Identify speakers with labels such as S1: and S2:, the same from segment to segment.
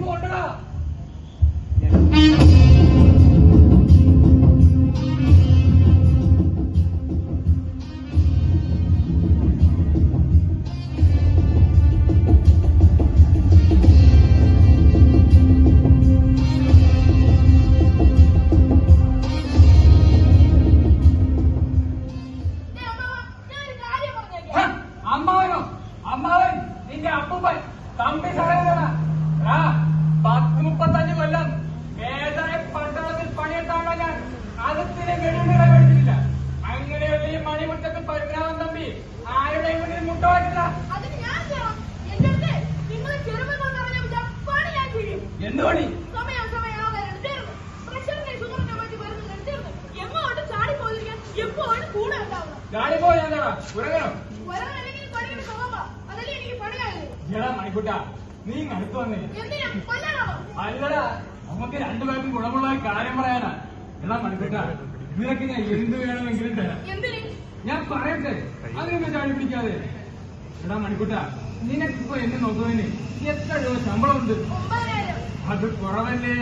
S1: പോണ്ടടാ. അമ്മാവനോ? അമ്മാവൻ നിന്റെ അപ്പൂപ്പൻ തമ്പി സഹോദരനാ. 10-35 കൊല്ലം കേസറെ പട്ടണത്തിൽ പണിയെടുത്താണോ ഞാൻ. അകത്തിലെ വെടിവിള മേടിച്ചിട്ടില്ല. അങ്ങനെയുള്ള ഈ മണിമുറ്റത്ത് പരഗ്രാമം തമ്പി ആരുടെയും മുന്നിൽ മുട്ടവാറ്റില്ല. എന്ത് പണി? ഗാഡി പോയാ ഉറങ്ങണം. എടാ മണിക്കുട്ട, നീ അടുത്ത് വന്നേ. അല്ലടാ, നമുക്ക് രണ്ടുപേർക്കും ഗുണമുള്ള കാര്യം പറയാനാ. എടാ മണിക്കുട്ട, നിനക്ക് ഞാൻ എന്ത് വേണമെങ്കിലും തരാം. ഞാൻ പറയട്ടെ, അതിനൊന്നും ചാടി പിടിക്കാതെ. എടാ മണിക്കുട്ട, നിനക്കിപ്പോ എന്നെ നോക്കുന്നതിന് എത്ര രൂപ ശമ്പളമുണ്ട്? അത് കുറവല്ലേ?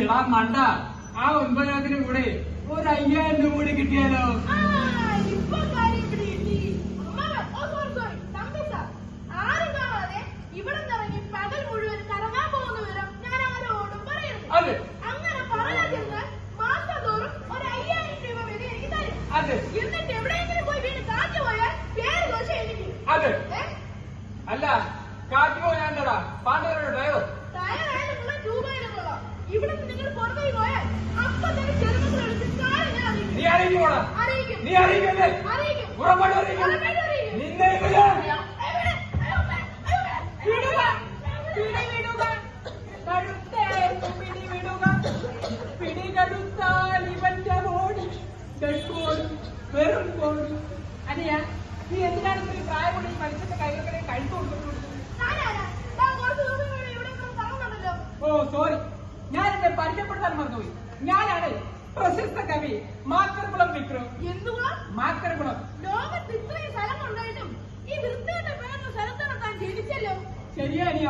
S1: എടാ മണ്ട, ആ 9,000 കൂടെ ഒരു 5,000 രൂപ കൂടി കിട്ടിയാലോ? അതെ അതെ അതെ. അല്ല, കാറ്റ് പോയാണ്ടടാ പാണ്ഡവരുടെ ഡ്രൈവർ. നീ അറിയിക്കോടാ. നീ അറിയിക്കല്ലേ? ഉറപ്പാട് അറിയിക്കും. നിന്നെ പിടികെടുത്താൽ ഇവന്റെ ബോഡി വെറും ബോഡി. അനിയ, നീ എന്തിനാണ് ഈ പ്രായമുള്ള ഈ മനുഷ്യന്റെ കൈകളെ കഴുത്തു കൊടുക്കുന്നത്? ഓ സോറി, ഞാൻ എന്നെ പരിചയപ്പെടുത്താൻ മറന്നുപോയി. ഞാനാണ് പ്രശസ്ത കവി മാക്കർകുളം വിക്രം. എന്തുവാ മാക്കർകുളം? ലോകത്ത് ഇത്രയും സ്ഥലമുണ്ടായിട്ടും ഈ വൃത്തിയുടെ പേരുന്ന സ്ഥലത്താണ് താൻ ജനിച്ചല്ലോ. ശരിയാ അനിയ.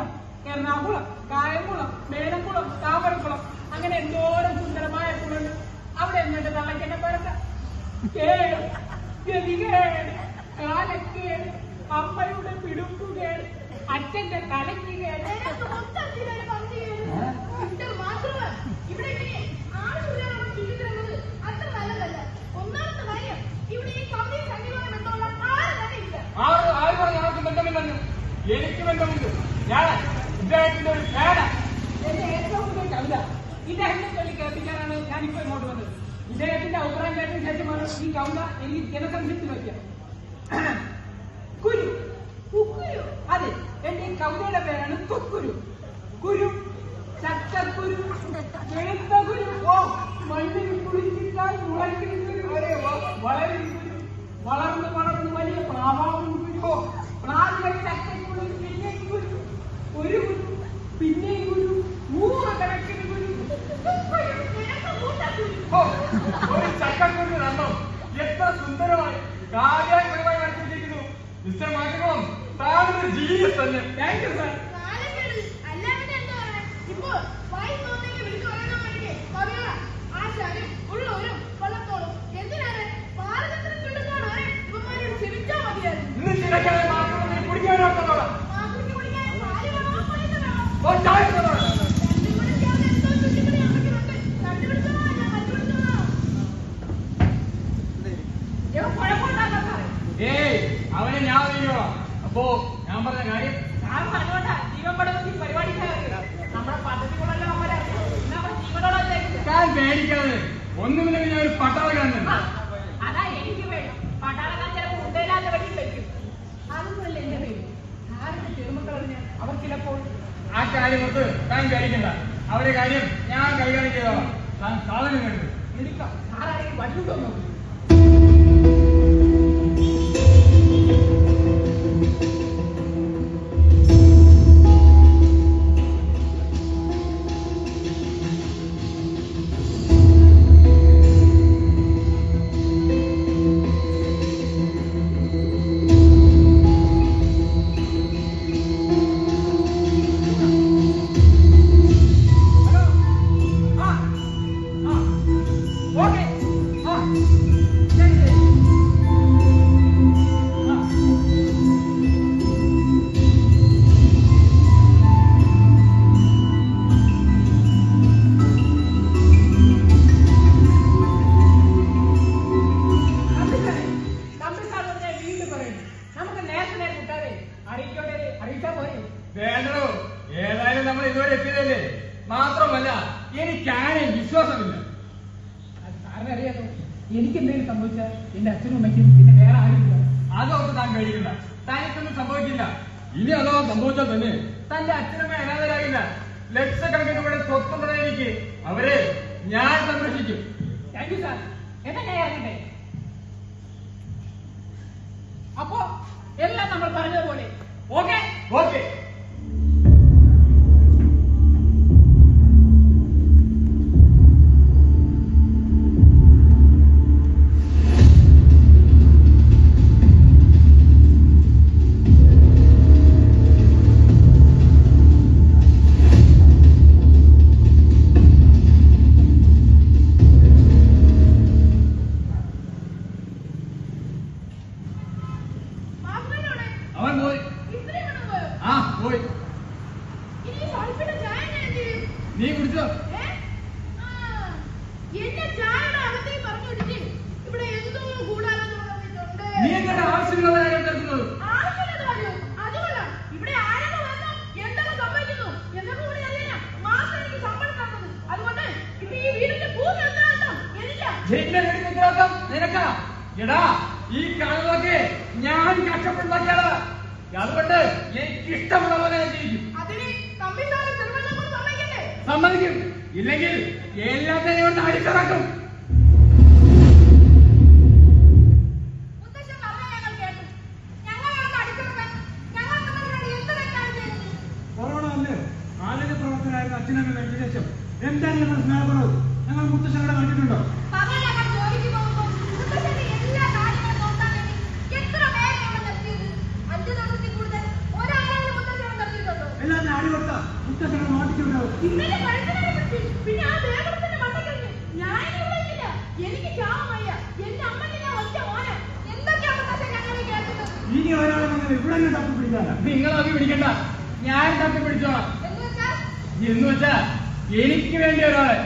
S1: എറണാകുളം, കായംകുളം, മേടംകുളം, താമരക്കുളം, അങ്ങനെ എന്തോരം സുന്ദരമായ കുളമുണ്ട്. അവിടെ എന്നിട്ട് തള്ളയ്ക്കെന്നെ പേരൊക്കെ കേട്, ഗതികേട്, കാലക്കേട്, അമ്മയുടെ പിടുക്കുകേട്, അച്ഛന്റെ തലയ്ക്ക് കേട്. ഇവിടെ അത്ര നല്ലതല്ല. ഒന്നാമത്തെ കാര്യം, ഇവിടെ ഈ കവിയും സംഗീതവും ബന്ധമുള്ള ആരും തന്നെ ഇല്ല. ആര് പറഞ്ഞു ഞങ്ങൾക്ക് ബന്ധമില്ലെന്ന്? എനിക്ക് ബന്ധമുണ്ട്. ഞാൻ ഇദ്ദേഹത്തിന്റെ ഒരു ഫാനാ. എന്റെ ഏറ്റവും കൂടുതൽ കവിത ഇദ്ദേഹത്തെ ചൊല്ലി കേൾപ്പിക്കാനാണ് ഞാനിപ്പോ ഇങ്ങോട്ട് വന്നത്. ഇദ്ദേഹത്തിന്റെ അഭിപ്രായം കേട്ടതിന് ശേഷമാണ് ഈ കവിത എനിക്ക് ജനസംഘത്തിൽ വയ്ക്കാം. കുരു, കുക്കുരു. അതെ, എന്റെ ഈ കവിതയുടെ പേരാണ് കുക്കുരു. കുരു, ചക്കക്കുരു, വെളുത്ത കുരു, മണ്ണിൽ കുളിച്ചിട്ടാൽ മുളയ്ക്കുന്ന കുരു, വളരും കുരു, വളർന്ന് വളർന്ന് വലിയ പ്രാവാകും കുരു, പ്രാവികൾ ചക്കക്കുരു, പിന്നെ കുരു, ഒരു കുരു, പിന്നെ കുരു, 100 കണക്കിന് കുരു. ഒരു ചക്കക്കുരു രണ്ടും എത്ര സുന്ദരമായി കാര്യമായി വരച്ചിരിക്കുന്നു. മിസ്റ്റർ മാറ്റവും താങ്കളുടെ ജീവൻ തന്നെ. Thank you sir. അവനെ ഞാൻ അറിയോളാം. അപ്പോ ഞാൻ പറഞ്ഞ കാര്യം ജീവൻ പടത്തിൽ പരിപാടി നമ്മുടെ പദ്ധതികളെല്ലാം താൻ പേടിക്കാതെ. ഒന്നുമില്ലെങ്കിൽ ഞാൻ ഒരു പട്ടാളക്കാരൻ. അതാ എനിക്ക് വേണം. പട്ടാളക്കാരൻ ചിലപ്പോൾ ഉണ്ടേലാത്ത വഴി വെക്കും. അതൊന്നുമല്ല എന്റെ പേര്. ആരുടെ ചെറുമക്കളറിഞ്ഞ അവർ ചിലപ്പോൾ ആ കാര്യം ഓർത്ത് താൻ പേടിക്കണ്ട. അവരുടെ കാര്യം ഞാൻ കൈകാര്യം ചെയ്തോളാം. താൻ സാധനം കണ്ടു എടുക്കാം. ആരാണെങ്കിൽ വഴി തന്നു.
S2: വേണ്ടോ, ഏതായാലും നമ്മൾ ഇതുവരെ എത്തിയതല്ലേ. മാത്രമല്ല എനിക്കാരെയും വിശ്വാസമില്ല.
S1: സാറിന് അറിയാമോ, എനിക്ക് എന്തെങ്കിലും സംഭവിച്ചാൽ എന്റെ അച്ഛനും അമ്മയ്ക്കും പിന്നെ വേറെ ആരുമില്ല.
S2: അതൊക്കെ താൻ കഴിക്കില്ല. തനിക്കൊന്നും സംഭവിക്കില്ല. ഇനി അഥവാ സംഭവിച്ചാൽ തന്നെ തന്റെ അച്ഛനമ്മ അനാഥരാകില്ല. ലക്ഷക്കണക്കിന് രൂപയുടെ സ്വത്തുള്ള എനിക്ക് അവരെ ഞാൻ സംരക്ഷിക്കും.
S1: Thank you sir. എന്നാ ഞാൻ ഇറങ്ങട്ടെ. അപ്പോ എല്ലാം നമ്മൾ പറഞ്ഞതുപോലെ ഓക്കെ
S2: ഓക്കെ. അവൻ പോയി. ആ പോയി. നീ കുടിച്ചോ? നീ എങ്ങനെ ആവശ്യമുള്ള കാര്യം നടത്തുന്നത്? നിനക്കാ? എടാ, ഈ കാണുന്നതൊക്കെ ഞാൻ കഷ്ടപ്പെട്ടുണ്ടാക്കിയാണ്. അതുകൊണ്ട് എനിക്ക് ഇഷ്ടമുള്ള പോലെ ഞാൻ ജീവിക്കും. സമ്മതിക്കും. ഇല്ലെങ്കിൽ എല്ലാത്തിനെയും കൊണ്ട് അടിച്ചിറക്കും.
S3: കൊറോണ വന്ന് ആരോഗ്യ പ്രവർത്തകരായിരുന്ന അച്ഛനമ്മ കഴിഞ്ഞ ശേഷം എന്താണ് ഞങ്ങൾ സ്നേഹപ്പെടുന്നത്? ഞങ്ങൾ മുത്തശ്ശനോട് കണ്ടിട്ടുണ്ടോ? എല്ലാത്തിനും അടി കൊടുത്ത മുത്തശ്ശനോട് മാറ്റിച്ചുണ്ടാവും. ഇനി ഒരാളെ നിങ്ങൾ ഇവിടെ തന്നെ തപ്പിപ്പിടിക്കാനാ?
S2: നിങ്ങൾ അത് പിടിക്കണ്ട, ഞാൻ തപ്പിപ്പിടിച്ചോളാം. എന്ന് വെച്ചാ എനിക്ക് വേണ്ടി ഒരാളെ,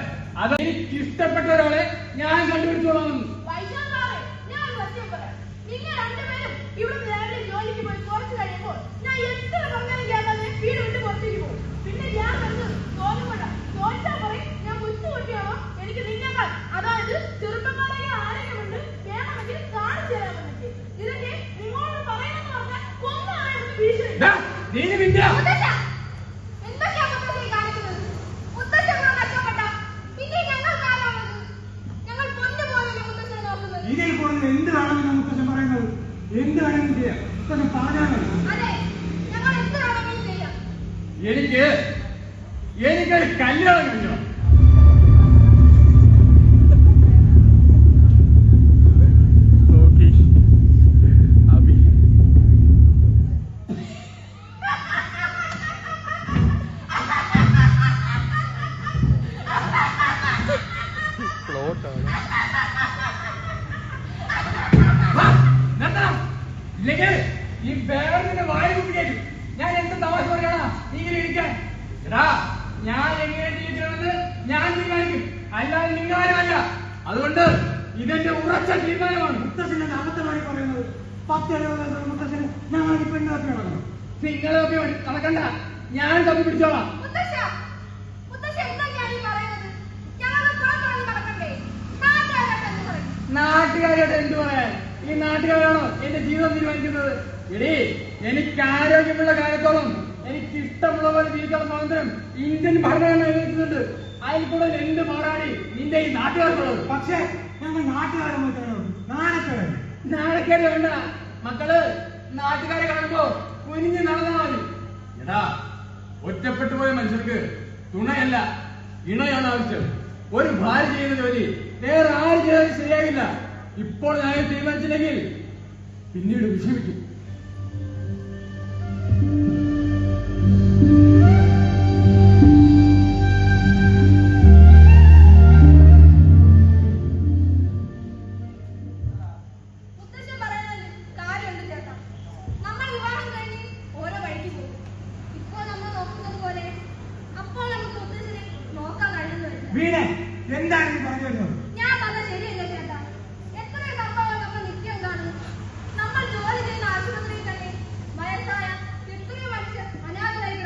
S2: അത് എനിക്ക് ഇഷ്ടപ്പെട്ട ഒരാളെ ഞാൻ കണ്ടുപിടിച്ചോളാം.
S3: ഇതിൽ കൂടുതൽ എന്ത് വേണമെന്ന് മുത്തശ്ശൻ പറയുന്നത്? എന്ത് വേണമെങ്കിലും ചെയ്യാം. മുത്തശ്ശൻ പറഞ്ഞാൽ
S2: എനിക്കൊരു കല്യാണം കഴിഞ്ഞോ? ഇല്ലെങ്കിൽ ഈ വേറെ വായ കുട്ടിയേക്കും. ഞാൻ എന്ത് താമസം പറയണ നീ ഇങ്ങനെ ഇരിക്കാൻ? എടാ, ഞാൻ എങ്ങനെ ജീവിക്കണമെന്ന് ഞാൻ തീരുമാനിക്കും, അല്ലാതെ നിങ്ങളാരുമല്ല. അതുകൊണ്ട് ഇതെന്റെ ഉറച്ച തീരുമാനമാണ്.
S3: മുത്തശ്ശനെ അബദ്ധമായി പറയുന്നത്. 10 മുത്തശ്ശന് ഞങ്ങൾ ഈ പെണ്ണാക്കി നടക്കണം.
S2: നിങ്ങളൊക്കെ നടക്കണ്ട, ഞാൻ തപ്പി പിടിച്ചോളാം. നാട്ടുകാരോട് എന്ത് പറയാൻ? ഈ നാട്ടുകാരാണോ എന്റെ ജീവിതം തീരുമാനിക്കുന്നത്? എടീ, എനിക്ക് ആരോഗ്യമുള്ള കാര്യത്തോളം എനിക്ക് ഇഷ്ടമുള്ള പോലെ ജീവിക്കണം സ്വാതന്ത്ര്യം ഇന്ത്യൻ ഭരണഘടന എഴുതിയിട്ടുണ്ട്. അതിൽ കൂടെ എന്ത് പോരാടി നിന്റെ ഈ നാട്ടുകാർക്കുള്ളത്?
S3: പക്ഷേ ഞങ്ങൾ നാട്ടുകാരെ നാണക്കേട്
S2: നാണക്കേട് വേണ്ട മക്കള്. നാട്ടുകാരെ കാണുമ്പോ കുനിഞ്ഞ് നടന്നാ മതി. എടാ, ഒറ്റപ്പെട്ടു പോയ മനുഷ്യർക്ക് തുണയല്ല ഇണയാണ് ആവശ്യം. ഒരു ഭാര്യ ചെയ്യുന്ന ജോലി വേറെ ആര് ചെയ്താലും ശരിയാകില്ല. ഇപ്പോൾ ഞാൻ തീരുമാനിച്ചില്ലെങ്കിൽ പിന്നീട് വിഷമിക്കും.
S3: വീണേ, എന്താണ് നീ പറഞ്ഞു വരുന്നത്?
S4: ഞാൻ പറഞ്ഞ ശരിയല്ല ചേട്ടാ. എത്രയും സംഭവം നമ്മൾ നിത്യം കാണുന്നു. നമ്മൾ ജോലി ചെയ്യുന്ന ആശുപത്രിയിൽ തന്നെ വയസ്സായ എത്രയോ മനുഷ്യർ അനാഥരായി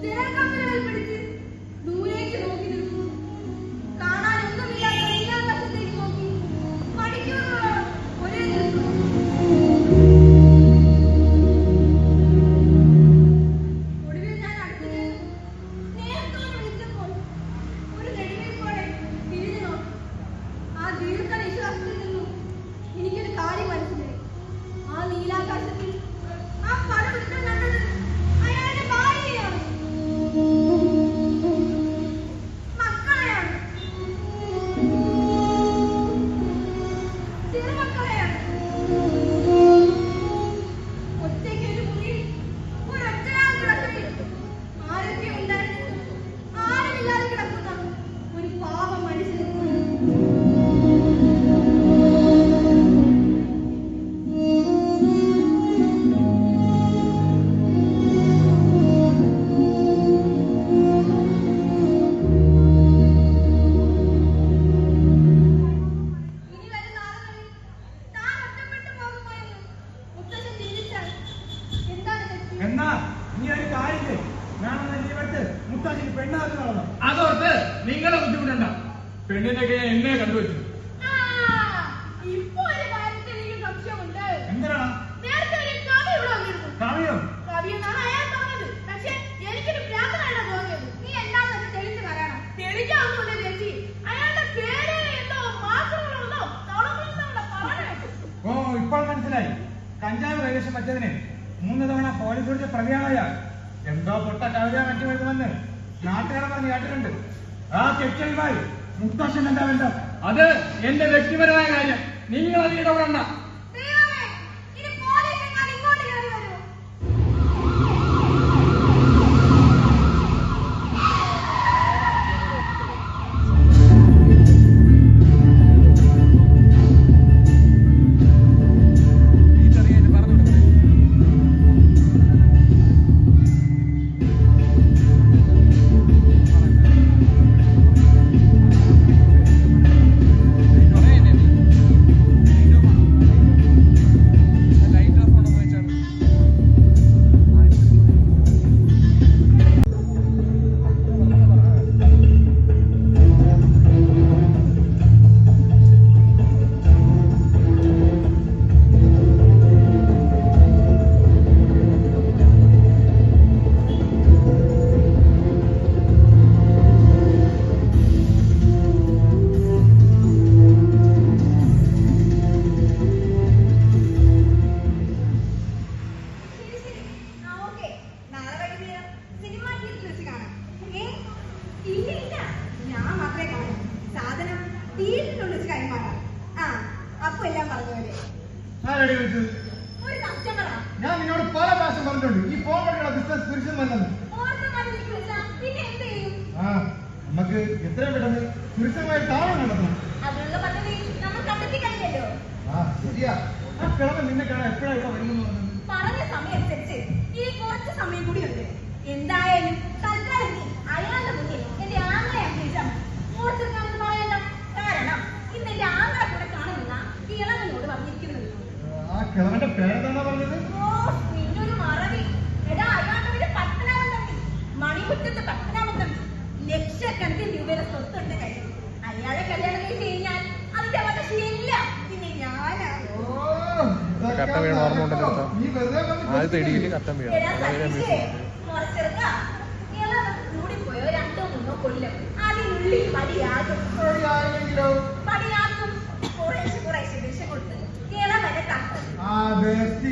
S4: ജലക്കമ്പലുകൾ പിടിച്ച് ദൂരേക്ക് നോക്കി നിൽക്കുന്നു. കാണാനൊന്നുമില്ലാത്ത നീലാകാശത്തേക്ക് നോക്കി മണിക്കൂറുകളോളം ഒരേ നിൽക്കുന്നു. ഒടുവിൽ ഞാൻ അടുത്ത് ചെന്നു. നേരത്തോട് വിളിച്ചപ്പോൾ ഒരു നെടുവീർപ്പോടെ തിരിഞ്ഞു നോക്കി. ആ ദീർഘനിശ്വാസത്തിൽ നിന്നും എനിക്കൊരു കാര്യം മനസ്സിലായി. ആ നീലാകാശത്തിൽ ആ പടവൃത്തം കണ്ടത് അയാളുടെ ഭാര്യയാണ്, മക്കളെയാണ്, ചെറുമക്കളെയാണ്. ഒറ്റയ്ക്ക് ഒരു മുറിയിൽ ഒരൊറ്റയാൾ കിടക്കുകയും ആരൊക്കെ ഉണ്ടായിരുന്നു ആരുമില്ലാതെ കിടക്കുന്ന ഒരു പാവം മനുഷ്യനെ. ഇനി വരുന്ന നാളുകളിൽ താൻ ഒറ്റപ്പെട്ടു പോകുമോ എന്ന് മുത്തശ്ശൻ ചിന്തിച്ചാൽ എന്താണ് തെറ്റ്?
S3: എന്നാ നീ ഒരു കാര്യമില്ലേ, ഞാനെന്ന ലീവെടുത്ത് മുത്താശിക്ക് പെണ്ണാക്കി നടന്നു.
S2: അതോർത്ത് നിങ്ങളെ ബുദ്ധിമുട്ടണ്ട. പെണ്ണിനൊക്കെ എന്നെ കണ്ടുവച്ചു.
S4: ആ, ഇപ്പോ ഒരു കാര്യത്തിൽ എനിക്ക് സംശയമുണ്ട്.
S3: എന്തിനാണ്
S4: നേരത്തെ ഒരു കവി ഇവിടെ വന്നിരുന്നു.
S3: കവിയോ?
S4: കവി എന്നാണ് അയാൾ പറഞ്ഞത്. പക്ഷേ എനിക്കൊരു ഭ്രാന്തനാണ് തോന്നിയത്. നീ എന്താണെന്ന് തെളിച്ച് പറയണം. തെളിയിക്കാവുന്നില്ല ചേച്ചി. അയാളുടെ പേര് എന്തോ മാസങ്ങളുണ്ടോ തവളങ്ങളുണ്ടോ പറഞ്ഞു കേട്ടു.
S3: ഓ, ഇപ്പോൾ മനസ്സിലായി. കഞ്ചാവ് കൈവശം വച്ചതിന് 3 തവണ പോലീസ് പിടിച്ച പ്രതിയാണയ. എന്തോ പൊട്ട കവിത മറ്റു എഴുതുമെന്ന് നാട്ടുകാരെ പറഞ്ഞ് കേട്ടിട്ടുണ്ട്. ആ കെട്ടിയൽമായി മുത്തശ്ശൻ എന്താ വേണ്ട?
S2: അത് എന്റെ വ്യക്തിപരമായ കാര്യം. നിങ്ങൾ അത് ഇടപെടണ്ട.
S4: ദൈവമേ, ഇനി പോലീസുകാർ ഇങ്ങോട്ട് കയറി വരുമോ? ശരി ശരി. ആ ഓക്കേ. നാളെ വൈകുന്നേരം സിനിമാ തിയേറ്ററിൽ വെച്ച് കാണാം. ഇല്ല ഇല്ല, ഞാൻ മാത്രമേ കാണൂ. സാധനം തിയേറ്ററിനുള്ളിൽ വെച്ച് കൈമാറാം. ആ, അപ്പൊ എല്ലാം പറഞ്ഞ പോലെ.
S3: ആരടി വിളിച്ചു?
S4: ഒരു കസ്റ്റമറാ.
S3: ഞാൻ നിന്നോട് പല പ്രാവശ്യം പറഞ്ഞിട്ടുണ്ട് ഈ ഫോൺ വഴിയുള്ള ബിസിനസ് പുരുഷന്മല്ലെന്ന്.
S4: ഓർത്ത് മതിലേക്ക് വിളിച്ചാ പിന്നെ എന്ത് ചെയ്യും?
S3: ആ, നമുക്ക് എത്രയും പെട്ടെന്ന് പുരുഷന്മാരെ താഴെ നടത്തണം.
S4: അതിനുള്ള പദ്ധതി നമ്മൾ കണ്ടെത്തി കഴിഞ്ഞല്ലോ.
S3: ആ ശരിയാ. ആ കിളവൻ നിന്നെ കാണാൻ എപ്പോഴാണ് ഇവിടെ വരുമെന്ന് പറഞ്ഞത്?
S4: പറഞ്ഞ സമയം അനുസരിച്ച് ഈ കുറച്ച് സമയം കൂടിയുണ്ട്. എന്തായാലും തൽക്കാലം നീ അയാളുടെ മുന്നിൽ എന്റെ ആങ്ങളെ അഭിനയിച്ചാൽ ഓർത്തെടുക്കാമെന്ന് പറയണ്ട. കാരണം ഇന്ന് എന്റെ ആങ്ങളെ കൂടെ കാണുമെന്ന ഇളവനോട് പറഞ്ഞിരിക്കുന്നത്.
S3: ആ കിളവന്റെ പേരെന്താ പറഞ്ഞത്?
S4: ഓ, നിന്നൊരു മറവി. എടാ, അയാളുടെ പേര് പത്മനാഭൻ തമ്പി. മണിമുറ്റത്ത് പത്മനാഭൻ തമ്പി. ലക്ഷക്കണക്കിന് രൂപയുടെ സ്വത്തുണ്ട് കയ്യിൽ. അയാളെ കല്യാണം കഴിച്ച് കഴിഞ്ഞാൽ അതിന്റെ അവകാശമില്ല. പിന്നെ ഞാനാ.
S5: കട്ട വീണ ഓർമ്മ ഉണ്ടല്ലോ കേട്ടോ.
S3: നീ വെറുതെ
S5: ആദ്യത്തെ ഇടിയിൽ കട്ടം വീണു.
S4: എടാ സതീഷേ, മുറച്ചെറുക്കാ. ഇളവൻ കൂടിപ്പോയോ 2-3 കൊല്ലം. അതിനുള്ളിൽ പടിയാകും. പടിയാകും. കുറേശ്ശെ കുറേശ്ശെ വിഷ കൊടുത്ത് ഇളവനെ തട്ടും.
S3: ആ ബേസ്റ്റ്.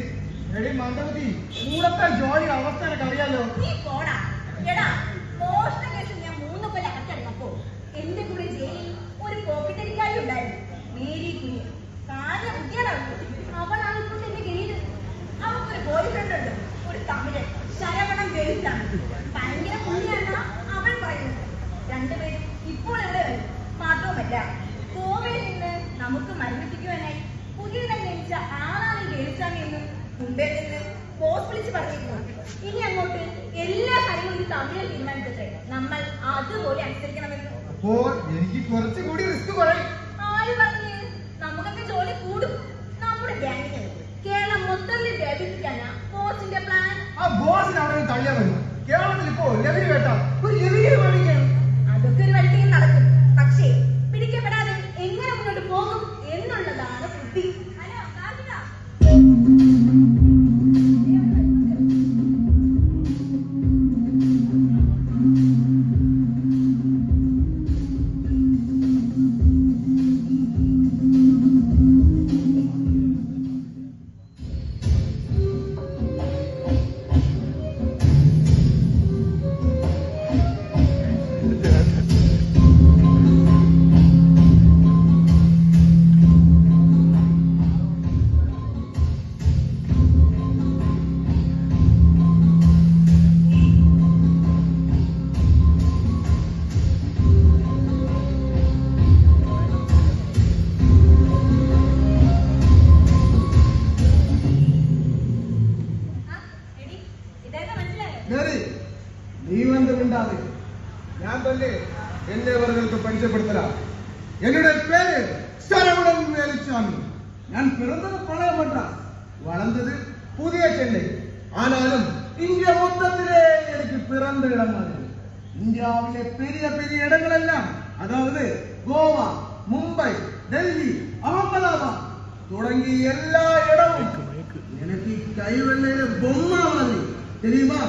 S3: എടി മന്ദബുദ്ധി, കൂടത്തെ ജോലി അവസ്ഥ എനിക്ക് അറിയാലോ.
S4: നീ പോടാ. എടാ, മോഷണ കേസിൽ ഞാൻ 3 കൊല്ലം അകത്തടങ്ങപ്പോ എന്റെ കൂടെ ജയിലിൽ ഒരു പോക്കറ്റടിക്കാരി ഉണ്ടായിരുന്നു, മേരി കുര്യൻ. കാല ബുദ്ധിയാണ്. അവളാണ് ഇപ്പോൾ എന്റെ ഗെയില്. അവൾക്കൊരു ബോയ് ഫ്രണ്ട് ഉണ്ട്, ഒരു തമിഴൻ, ശരവണം ഗെയിലാണ്. ഭയങ്കര പുള്ളിയാണ് അവൾ പറയുന്നത്. രണ്ടുപേരും ഇപ്പോൾ ഇവിടെ വരും. മാത്രവുമല്ല, കോവയിൽ നിന്ന് നമുക്ക് മരണിപ്പിക്കുവാനായി പുതിയതായി നിയമിച്ച ആളാണ് ഗേലിച്ചാമി എന്ന് മുമ്പേ നിന്ന് ബോസ് വിളിച്ച് പറഞ്ഞിരുന്നു. ഇനി അങ്ങോട്ട് എല്ലാ കാര്യങ്ങളും തമിഴിൽ തീരുമാനിക്കട്ടെ. നമ്മൾ അതുപോലെ അനുസരിക്കണമെന്ന്.
S3: അപ്പോ എനിക്ക് കുറച്ചുകൂടി റിസ്ക് പറയും.
S4: ആര് പറഞ്ഞ്? നമുക്കൊക്കെ ജോലി കൂടും. നമ്മുടെ ഗ്യാങ്ങിന് കേരളം മൊത്തത്തിൽ വ്യാപിപ്പിക്കാനാ ബോസിന്റെ പ്ലാൻ.
S3: ആ ബോസിന് അവിടെ തള്ളിയാ മതി. കേരളത്തിൽ ഇപ്പോ ലഹരി വേട്ട ഒരു ലഹരിയെ വാങ്ങിക്കണം.
S4: അതൊക്കെ ഒരു വഴിക്കും നടക്കും. പക്ഷേ പിടിക്കപ്പെടാതെ എങ്ങനെ മുന്നോട്ട് പോകും എന്നുള്ളതാണ് ബുദ്ധി. ഹലോ കാർത്തിക.
S3: നീ വന്നുണ്ടാതെ ഞാൻ തന്നെ എല്ലാവർക്കും പരിചയപ്പെടുത്തല. என்னுடைய பேரு சரவணன் வேலுச்சாமி. ഞാൻ പിറന്നത് പഴയ മദ്രാസ്, വളർന്നത് പുതിയ ചെന്നൈ. ஆனாலும் இந்திய மொத்தத்திலே எனக்கு பிறந்த இடம் அது. இந்தியாவிலே பெரிய பெரிய இடங்களெல்லாம், அதாவது கோவா, மும்பை, டெல்லி, அகமதாபாத் தொடங்கி எல்லா இடமும் எனக்கு கைவெள்ளையில பொம்மை மாதிரி தெரியுமா.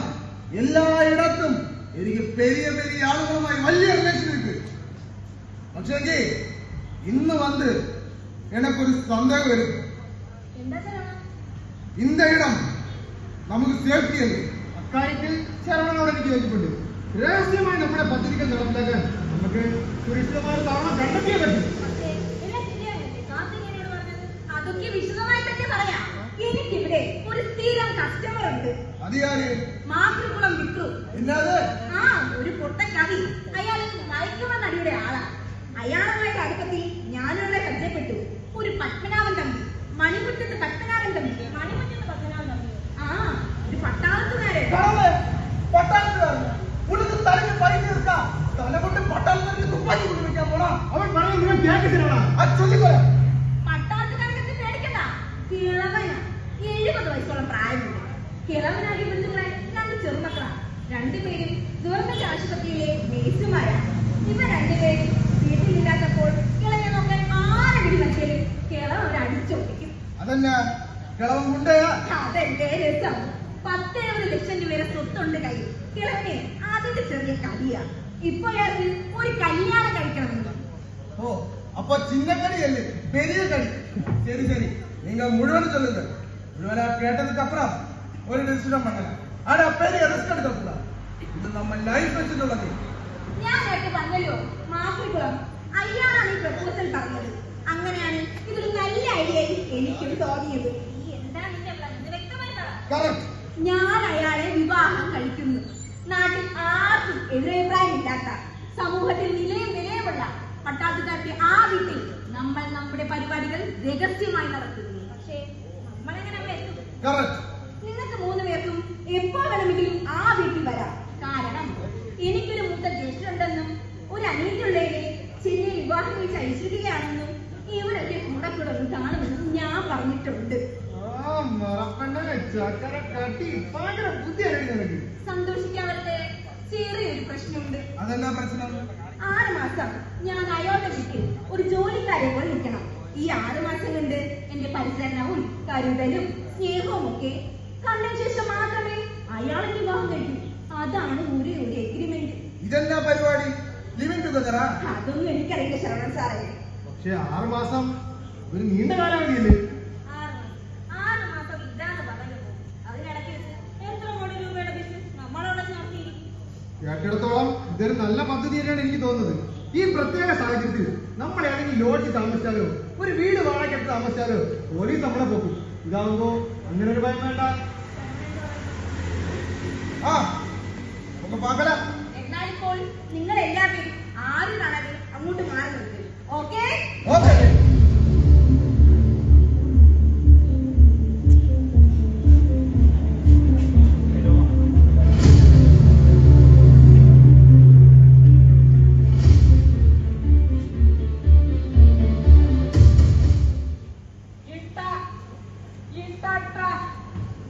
S3: എല്ലാ ഇടത്തും എനിക്ക് പെരിയ പെരിയ ആളുകളുമായി വലിയ റിലേഷൻ ഇருக்கு. പക്ഷേ ഇന്ന് വന്ന് എനക്കൊരു സന്ദേഹം വരും. இந்த இடம் നമുക്ക് സേഫ്റ്റി അല്ലേ? അക്കാര്യത്തിൽ ശരവണനോട് എനിക്ക് യോജിപ്പുണ്ട്. രഹസ്യമായി നമ്മുടെ പദ്ധതികൾ നടപ്പിലാക്കാൻ നമുക്ക് സുരക്ഷിതമായ താവളം കണ്ടെത്തിയേ പറ്റും.
S4: അതൊക്കെ വിശദമായിട്ടൊക്കെ പറയാം. എനിക്കിവിടെ ഒരു സ്ഥിരം കസ്റ്റമർ ഉണ്ട്.
S3: അധികാരി
S4: മാതൃകുളം വിക്രു.
S3: ഇല്ലാതെ
S4: ഒരു പൊട്ടൻ കവി. അയാൾ മയക്കുമരുന്നടിയുടെ ആളാ. അയാളുമായിട്ട് അടുപ്പത്തിൽ ഞാനിവിടെ പരിചയപ്പെട്ടു. ഒരു പത്മനാഭൻ തമ്പി, മണിമുറ്റത്ത് പത്മനാഭൻ തമ്പി. മണിമുറ്റത്ത് പത്മനാഭൻ തമ്പി ഒരു പട്ടാളത്തുകാരൻ.
S3: ഉനക്ക് തലയ്ക്ക് പൈസ എടുക്കാം, തല കൊണ്ട് പട്ടാളത്തിൽ തുപ്പാക്കി കൊണ്ടുവയ്ക്കാൻ പോണ. അവൻ പറയുന്നത് കേൾക്കുന്നില്ല. അത് ചൊല്ലിക്കോ.
S4: പട്ടാളത്തുകാരൊക്കെ പേടിക്കണ്ട. കിളവനാ, 70 വയസ്സോളം പ്രായമുണ്ട്. കിളവനായി ബന്ധുക്കളെ 2 ചെറുമക്കളാ. 2 പേരും ഗവൺമെന്റ് ആശുപത്രിയിലെ നേഴ്സുമാരാണ്. ഇവ 2 പേരും വീട്ടിലില്ലാത്തപ്പോൾ കിളവനെ നോക്കാൻ ആരെങ്കിലും വെച്ചാലും കിളവൻ ഒരു അടിച്ചൊട്ടിക്കും.
S3: അതന്നെ കിളവൻ കൊണ്ടേയാ.
S4: അതെന്റെ രസം. 10-70 ലക്ഷം രൂപയുടെ സ്വത്തുണ്ട് കയ്യിൽ. കിളവനെ അതിന്റെ ചെറിയ കളിയാ. ഇപ്പൊ അയാൾക്ക് ഒരു കല്യാണം കഴിക്കണമെന്ന്.
S3: ഓ, അപ്പൊ ചിന്നക്കടിയല്ലേ പെരിയ കടി. ശരി ശരി, നിങ്ങൾ മുഴുവൻ ചൊല്ലുക. മുഴുവനാ കേട്ടതിന് അപ്പുറം ഒരു ഡിസിഷൻ பண்ணல. ആടാ പെരിയ റിസ്ക് എടുക്കக்கூட. ഇത് നമ്മൾ ലൈഫ് വെച്ചിട്ടുള്ളത്.
S4: ഞാൻ നേരത്തെ പറഞ്ഞല്ലോ മാതൃകുളം. അയാളാണ് ഈ പ്രപ്പോസൽ പറഞ്ഞത്. അങ്ങനെയാണ് ഇതൊരു നല്ല ഐഡിയ എനിക്കും തോന്നിയത്. എന്താണ് നിന്റെ പ്ലാൻ? വ്യക്തമായി പറ.
S3: കറക്റ്റ്.
S4: ഞാൻ അയാളെ വിവാഹം കഴിക്കുന്നു. നാട്ടിൽ ആർക്കും എതിരഭിപ്രായമില്ലാത്ത, സമൂഹത്തിൽ നിലയുമുള്ള പട്ടാളത്തുകാരുടെ ആ വീട്ടിൽ നമ്മൾ നമ്മുടെ പരിപാടികൾ രഹസ്യമായി നടത്തുന്നു. പക്ഷേ നമ്മളെങ്ങനെ അവിടെ എത്തും? നിങ്ങൾക്ക് 3 പേർക്കും എപ്പോൾ വേണമെങ്കിലും ആ വീട്ടിൽ വരാം. കാരണം എനിക്കൊരു മൂത്ത ജ്യേഷ്ഠനുണ്ടെന്നും ഒരു അനിയത്തിയുള്ളതിനെ ചെന്നൈ വിവാഹം കഴിച്ച് അയച്ചിരിക്കുകയാണെന്നും ഇവരൊക്കെ കൂടെ കാണുമെന്നും ഞാൻ പറഞ്ഞിട്ടുണ്ട്. സന്തോഷിക്കാവട്ടെ. ചെറിയൊരു പ്രശ്നമുണ്ട്.
S3: അതെന്നാ പ്രശ്നം?
S4: 6 മാസം ഞാൻ അയാളുടെ വീട്ടിൽ ഒരു ജോലിക്കാരെ പോലെ നിൽക്കണം. ഈ 6 മാസം കൊണ്ട് എന്റെ പരിചരണവും കരുതലും സ്നേഹവും ഒക്കെ കണ്ടതിന് ശേഷം മാത്രമേ അയാളെ വിവാഹം കഴിക്കൂ. അതാണ് ഒരു എഗ്രിമെന്റ്.
S3: ഇതെന്നാ പരിപാടി? ലിവിംഗ് ടുഗദറാ?
S4: അതൊന്നും എനിക്കറിയില്ല ശരവണൻ സാറേ.
S3: പക്ഷെ 6 മാസം ഒരു നീണ്ട കാലാവധിയല്ലേ?
S4: 6 മാസം ഇല്ലാന്ന് പറയുന്നു. അതിനിടയ്ക്ക് എത്ര കോടി രൂപയുടെ ബിസിനസ് നമ്മളവിടെ നടത്തിയിരിക്കും.
S3: കേട്ടിടത്തോളം ഇതൊരു നല്ല പദ്ധതി തന്നെയാണ് എനിക്ക് തോന്നുന്നത്. ഈ പ്രത്യേക സാഹചര്യത്തിൽ നമ്മൾ ഏതെങ്കിലും ലോഡ്ജ് താമസിച്ചാലോ ഒരു വീട് വാടകയ്ക്ക് താമസിച്ചാലോ പോലീസ് നമ്മളെ പോക്കും. ഇതാവുമ്പോ അങ്ങനെ ഒരു ഭയം വേണ്ട.
S4: എന്നാലിപ്പോൾ നിങ്ങൾ എല്ലാവരും ആരും കാണാതെ അങ്ങോട്ട് മാറി നിൽക്കും. ഓക്കെ?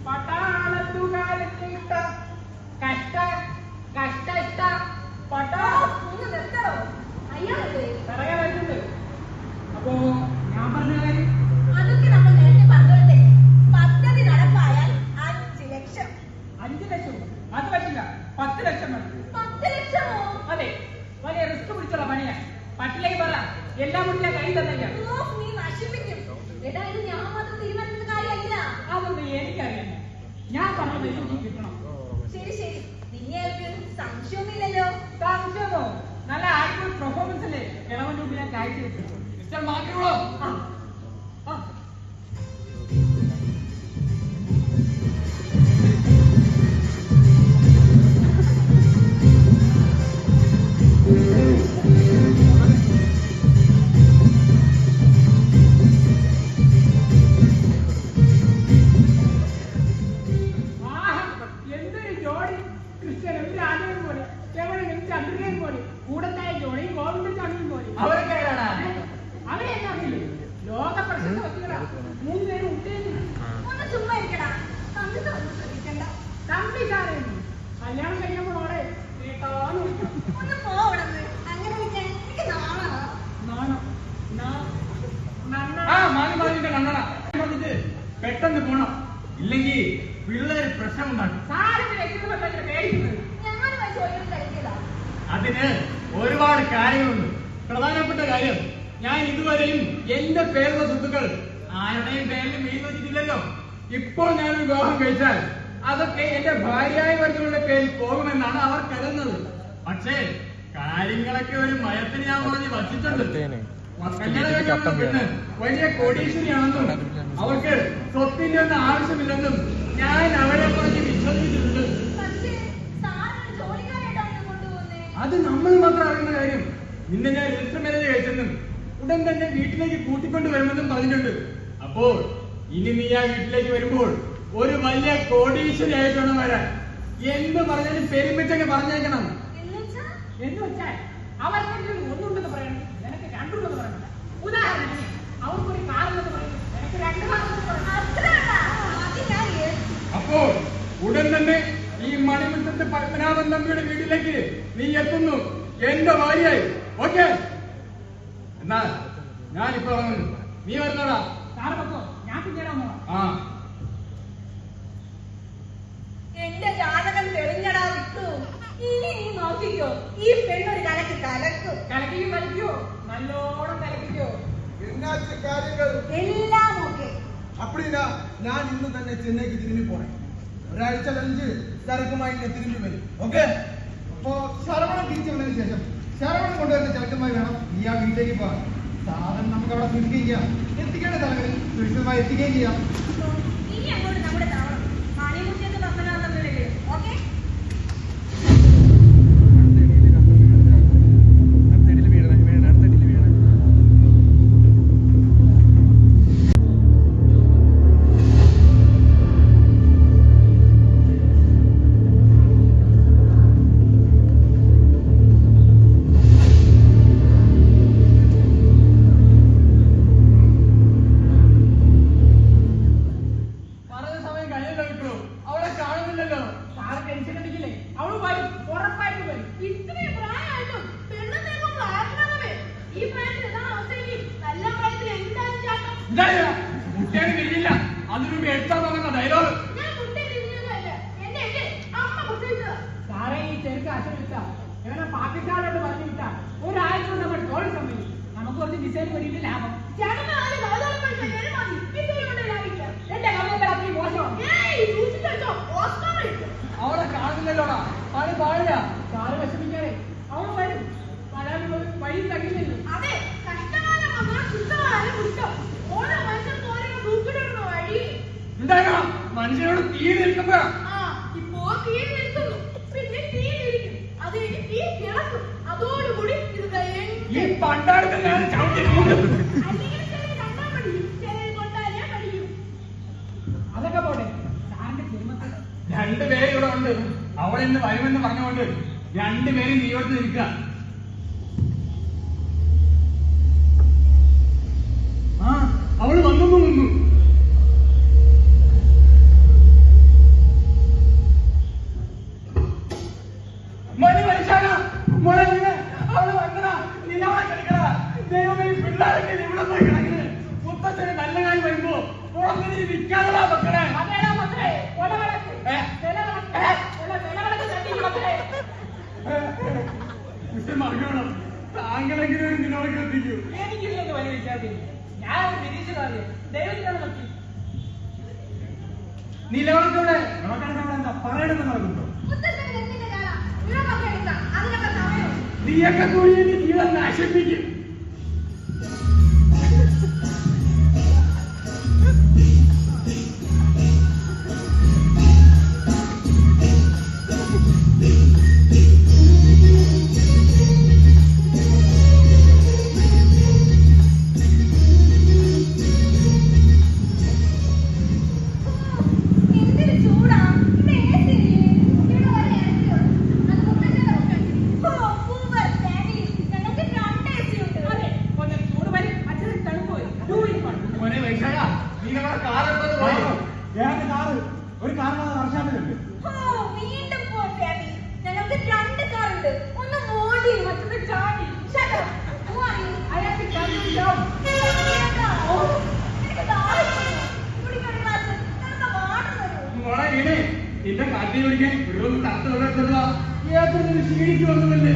S1: പട്ടാളത്തുകാരൻ കഷ്ട ലക്ഷം വേണം.
S4: 10 ലക്ഷമോ?
S1: അതെ, വലിയ റിസ്ക് പിടിച്ചുള്ള പണിയാ. പട്ടിലേക്ക് പറ, എല്ലാം മുടിയാ കൈ തന്നേക്കാം.
S4: നീ നശിപ്പിക്കും. എടാ, ഇത് ഞാൻ മാത്രം തീരുമാനിക്കുന്ന കാര്യമല്ല.
S1: അതൊന്നും എനിക്കറിയാം. ഞാൻ പറഞ്ഞ പൈസ കിട്ടണം.
S4: ശരി ശരി, നിങ്ങൾക്ക് സംശയമൊന്നുമില്ലല്ലോ?
S1: സംശയമോ? നല്ല ആക്ടീവ് പെർഫോമൻസ് അല്ലേ കിളവന്റെ മുമ്പിൽ ഞാൻ കാഴ്ച വെച്ചു.
S2: മിസ്റ്റർ മാർക്കോളോ,
S1: എന്തൊരു ജോഡി! ക്രിസ്ത്യനും രാജയും പോലെ, രമണനും ചന്ദ്രനും പോലെ, കൂടത്തായ ജോണി ഗോവിന്ദൻ ചന്ദ്രനും പോലെ.
S2: അവരൊക്കെ ആരാണ്?
S1: അവരെ എന്താ അറിയില്ലേ? ലോക പ്രശസ്ത വ്യക്തികളാ. 3 പേരും ഉത്തേജിച്ചു.
S4: ഒന്ന് ചുമ്മാ ഇരിക്കടാ. തമ്മിൽ ശ്രദ്ധിക്കണ്ട.
S1: തമ്പിക്കാരായിരുന്നു. കല്യാണം കഴിയുമ്പോഴോടെ കേട്ടാന്ന് വിളിക്കണം.
S4: ഒന്ന് പോവടന്ന്. അങ്ങനെ വിളിക്കാൻ എനിക്ക് നാണോ?
S1: നാണം.
S2: ആ മാറി മാറിന്റെ കണ്ണട പറഞ്ഞിട്ട് പെട്ടെന്ന് പോണം, ഇല്ലെങ്കിൽ പിള്ളേര് പ്രശ്നം ഉണ്ടാക്കും.
S1: സാരത്തിന് എത്തിയപ്പോൾ പേടിക്കുന്നത്.
S4: ഞാനുമായി ചോദിക്കാൻ കഴിക്കില്ല.
S2: അതിന് ഒരുപാട് കാര്യങ്ങളുണ്ട്. പ്രധാനപ്പെട്ട കാര്യം, ഞാൻ ഇതുവരെയും എന്റെ പേരുള്ള സ്വത്തുക്കൾ ആരുടെയും പേരിൽ മെയിൽ വെച്ചിട്ടില്ലല്ലോ. ഇപ്പോൾ ഞാൻ വിവാഹം കഴിച്ചാൽ അതൊക്കെ എന്റെ ഭാര്യയായ വരുന്നവരുടെ പേരിൽ പോകുമെന്നാണ് അവർ കരുതുന്നത്. പക്ഷേ കാര്യങ്ങളൊക്കെ ഒരു മയത്തിന് ഞാൻ പറഞ്ഞ് വച്ചിട്ടുണ്ട്. കല്യാണം കഴിക്കുന്ന പെണ്ണ് വലിയ കോടീശ്വരിയാണെന്നും അവർക്ക് സ്വത്തിന്റെ ഒന്നും ആവശ്യമില്ലെന്നും ഞാൻ അവരെ പറഞ്ഞ് വിശ്വസിച്ചിട്ടുണ്ട്.
S4: പക്ഷേ സാറിന് ജോലിക്കാരായിട്ടാണ് കൊണ്ടുപോകുന്നേ.
S2: അത് നമ്മൾ മാത്രം അറിയുന്ന കാര്യം. നിന്നെ ഞാൻ രജിസ്റ്റർ മാരേജ് കഴിച്ചെന്നും ഉടൻ തന്നെ വീട്ടിലേക്ക് കൂട്ടിക്കൊണ്ട് വരുമെന്നും പറഞ്ഞിട്ടുണ്ട്. അപ്പോൾ ഇനി നീ ആ വീട്ടിലേക്ക് വരുമ്പോൾ ഒരു വലിയ കോടീശ്വരിയായിട്ട് വേണം വരാൻ. എന്ത് പറഞ്ഞാലും പെരുമിച്ചൊക്കെ പറഞ്ഞേക്കണം.
S1: എന്ന് വെച്ചാൽ അവർക്ക് ഒന്നുണ്ടെന്ന് പറയണം, നിനക്ക് രണ്ടുണ്ടെന്ന് പറയണം. ഉദാഹരണത്തിന് അവർക്കൊരു കാറുണ്ടെന്ന് പറയുന്നു, നിനക്ക് 2 കാറുണ്ടെന്ന് പറയണം.
S2: അപ്പോൾ ഉടൻ തന്നെ ഈ മണിമുറ്റത്ത് പത്മനാഭൻ തമ്മിയുടെ വീട്ടിലേക്ക് നീ എത്തുന്നു, എന്റെ ഭാര്യയായി. ഓക്കെ? എന്നാ ഞാനിപ്പോ ഇറങ്ങുന്നു. നീ വരുന്നോടാ?
S1: സാറ് പക്കോ, ഞാൻ പിന്നീടാ.
S2: ആ,
S4: എന്റെ ജാതകം തെളിഞ്ഞടാ വിട്ടു. ഇനി നീ നോക്കിക്കോ, ഈ പെണ്ണൊരു കലക്ക് കലക്കും.
S1: കലക്കിയോ കളിക്കോ? നല്ലോണം കലക്കിക്കോ.
S6: എന്നാச்சு കാര്യങ്ങൾ
S4: എല്ലാം ഓക്കെ.
S6: அப்படின்னா நான் இன்னுം തന്നെ ചെന്നൈക്ക് തിരിഞ്ഞു പോണേ. ഒരാഴ്ച ലഞ്ച് ചരക്കുമായി ഞാൻ തിരിഞ്ഞു വരും. ഓക്കെ? അപ്പോ ശരവണൻ തിരിച്ചു വന്നതിന് ശേഷം ശരവണൻ കൊണ്ടുവരുന്ന ചരക്കുമായി വേണം ഈ ആ വീട്ടിലേക്ക് പോകാൻ. സാധനം നമുക്ക് അവിടെ എത്തിക്കുകയും ചെയ്യാം, എത്തിക്കേണ്ട സ്ഥലങ്ങളിൽ സുരക്ഷിതമായി എത്തിക്കുകയും ചെയ്യാം.
S4: ഇനി അങ്ങോട്ട് നമ്മുടെ താവളം മണിമുറ്റത്ത് പത്മനാഭൻ തമ്മിലല്ലേ? ഓക്കെ?
S2: പറഞ്ഞ സമയം കഴിഞ്ഞല്ലോ കിട്ടൂ. അവളെ കാണുന്നില്ലല്ലോ.
S1: സാറ് ടെൻഷൻ അടിക്കില്ലേ? അവള് വരും, ഉറപ്പായിട്ടും വരും.
S4: ഇത്രയും പ്രായമായിട്ടും പെണ്ണുന്നേക്കും പ്രാർത്ഥനവേ. ഈ പ്രായത്തിൽ എന്താണ് അവസ്ഥയെങ്കിൽ നല്ല പ്രായത്തിൽ എന്താണ് ചാട്ടം?
S2: ഇതാ കുട്ടിയാണ് കഴിയില്ല. അതിനുമ്പ് എടുത്താൽ തുടങ്ങുന്ന ഡയലോഗ്.
S4: ഞാൻ കുട്ടിയെ തിരിഞ്ഞതല്ല, എന്റെ അമ്മ പ്രസവിച്ചതാ.
S1: സാറേ, ഈ ചെറുക്ക് ആശമില്ല. ഇവനെ പാകിസ്ഥാനോട് പറഞ്ഞു വിട്ടാ ഒരാഴ്ച കൊണ്ട് നമ്മൾ ജോലി സംഭവിക്കും. നമുക്ക് കുറച്ച് ഡിസൈൻ വേണ്ടിയിട്ട് ലാഭം.
S4: ചേട്ടന് ആദ്യം കൗതുകം പഠിച്ച ഞാൻ മതി. ഇത്രയും കൊണ്ട് ലാഭിക്കാം.
S1: എന്റെ കമ്പനിയുടെ അത്രയും മോശമാണ്.
S4: ഏയ്, സൂക്ഷിച്ചോ, ഓസ്കാർ കിട്ടും.
S2: അവളെ കാണുന്നില്ലോടാ. പണി പാടില്ല.
S1: സാറ് വിഷമിക്കാതെ അവള് വരും. വരാനുള്ള ഒരു വഴി തകില്ലല്ലോ.
S4: അതെ, കഷ്ടകാലം വന്നാൽ ശുദ്ധകാലം കുറ്റം. ഓരോ മനുഷ്യർക്ക് ഓരോ തൂക്കിടുന്ന വഴി.
S2: എന്താ മനുഷ്യനോട് തീ നിൽക്കുമ്പോ
S4: ആ, ഇപ്പോ തീ നിൽക്കുന്നു, പിന്നെ തീ ഇരിക്കും, അത് കഴിഞ്ഞ് തീ കിളക്കും. അതോടുകൂടി ഇത്
S2: ഈ പണ്ടാടത്തിൽ ഞാൻ ചവിട്ടി കൂട്ടും.
S4: അല്ലെങ്കിൽ ചിലർ കണ്ടാൽ പഠിക്കും, ചിലർ കൊണ്ടാലേ പഠിക്കും.
S1: അതൊക്കെ പോട്ടെ. സാറിന്റെ കുടുംബത്തിൽ
S2: 2 പേര് ഇവിടെ ഉണ്ട്. അവളിന്ന് വരുമെന്ന് പറഞ്ഞുകൊണ്ട് 2 പേരും നീയോട്ട് നിൽക്കുക. ആ, അവള് വന്നു നിന്നു. മണി മനുഷ്യാന മുളഞ്ഞ് അവള് വന്നടാ. നിലവളെ കിടക്കടാ. ദൈവമേ, പിള്ളേരൊക്കെ ഇവിടെ പോയി കിടക്കുന്നത്. മുത്തച്ഛന് നല്ല കാര്യം വരുമ്പോ പുറത്തിരി നിൽക്കാനുള്ള മക്കളെ.
S1: അതേടാ മക്കളെ, കൊലവിളക്ക്.
S2: ഏ?
S1: നിലവിളക്ക്. നിലവിളക്ക് തട്ടി മക്കളെ.
S2: എന്റെ മകണം താങ്കളെങ്കിലും ഒരു നിലവിലേക്ക് എത്തിക്കൂ.
S1: എനിക്കില്ലെങ്കിൽ വലിയ വിശ്വാസമില്ല. ഞാൻ നിരീക്ഷണമാണ്. ദൈവത്തിനാണ് നോക്കി.
S2: നിലവിളക്കോടെ
S3: എന്താ പറയണമെന്ന് നടക്കുന്നുണ്ടോ?
S4: മുത്തച്ഛന് എന്തിന്റെ കാലാ? ഇവരൊക്കെ എടുക്കാം. അതിനൊക്കെ സമയമുണ്ട്.
S2: നീയൊക്കെ കൂടി എന്റെ ജീവൻ നശിപ്പിക്കും.
S4: എന്തൊരു ചൂടാ. ഇവിടെ AC ഇല്ലേ? ഇവിടെ ഒരു AC ഉണ്ട്. അത് മുത്തച്ഛന്റെ ഒക്കെ. ഓ, super family. ഞങ്ങൾക്ക് 2 AC ഉണ്ട്.
S1: അതെ, ഒന്ന് ചൂട് വരും, അച്ഛന് തണുപ്പ് വരും. ടൂവിൽ
S2: മോനെ വൈശാഖ, നീ നമ്മുടെ കാറെടുത്തത് പോയി.
S3: ഏത് കാറ്? ഒരു കാറിന് വർഷാപ്പിലുണ്ട്.
S4: ഓ, വീണ്ടും poor family. ഞങ്ങൾക്ക് 2 കാറുണ്ട്. ഒന്ന് മോടി, മറ്റൊന്ന് ചാടി. Shut up. Who are you?
S1: അയാൾക്ക് ചാടും.
S4: കേട്ടോ? എനിക്ക് ദാഹിക്കുന്നു. കുടിക്കാൻ ഒരു glass. ഞങ്ങൾക്ക് water തരൂ.
S2: മോളെ വീണേ നിന്റെ കാട്ടി പിടിക്കാൻ വെറും തട്ട് തുടർന്നതാ. ഏതൊരു ക്ഷീണിക്ക് വന്നതല്ലേ?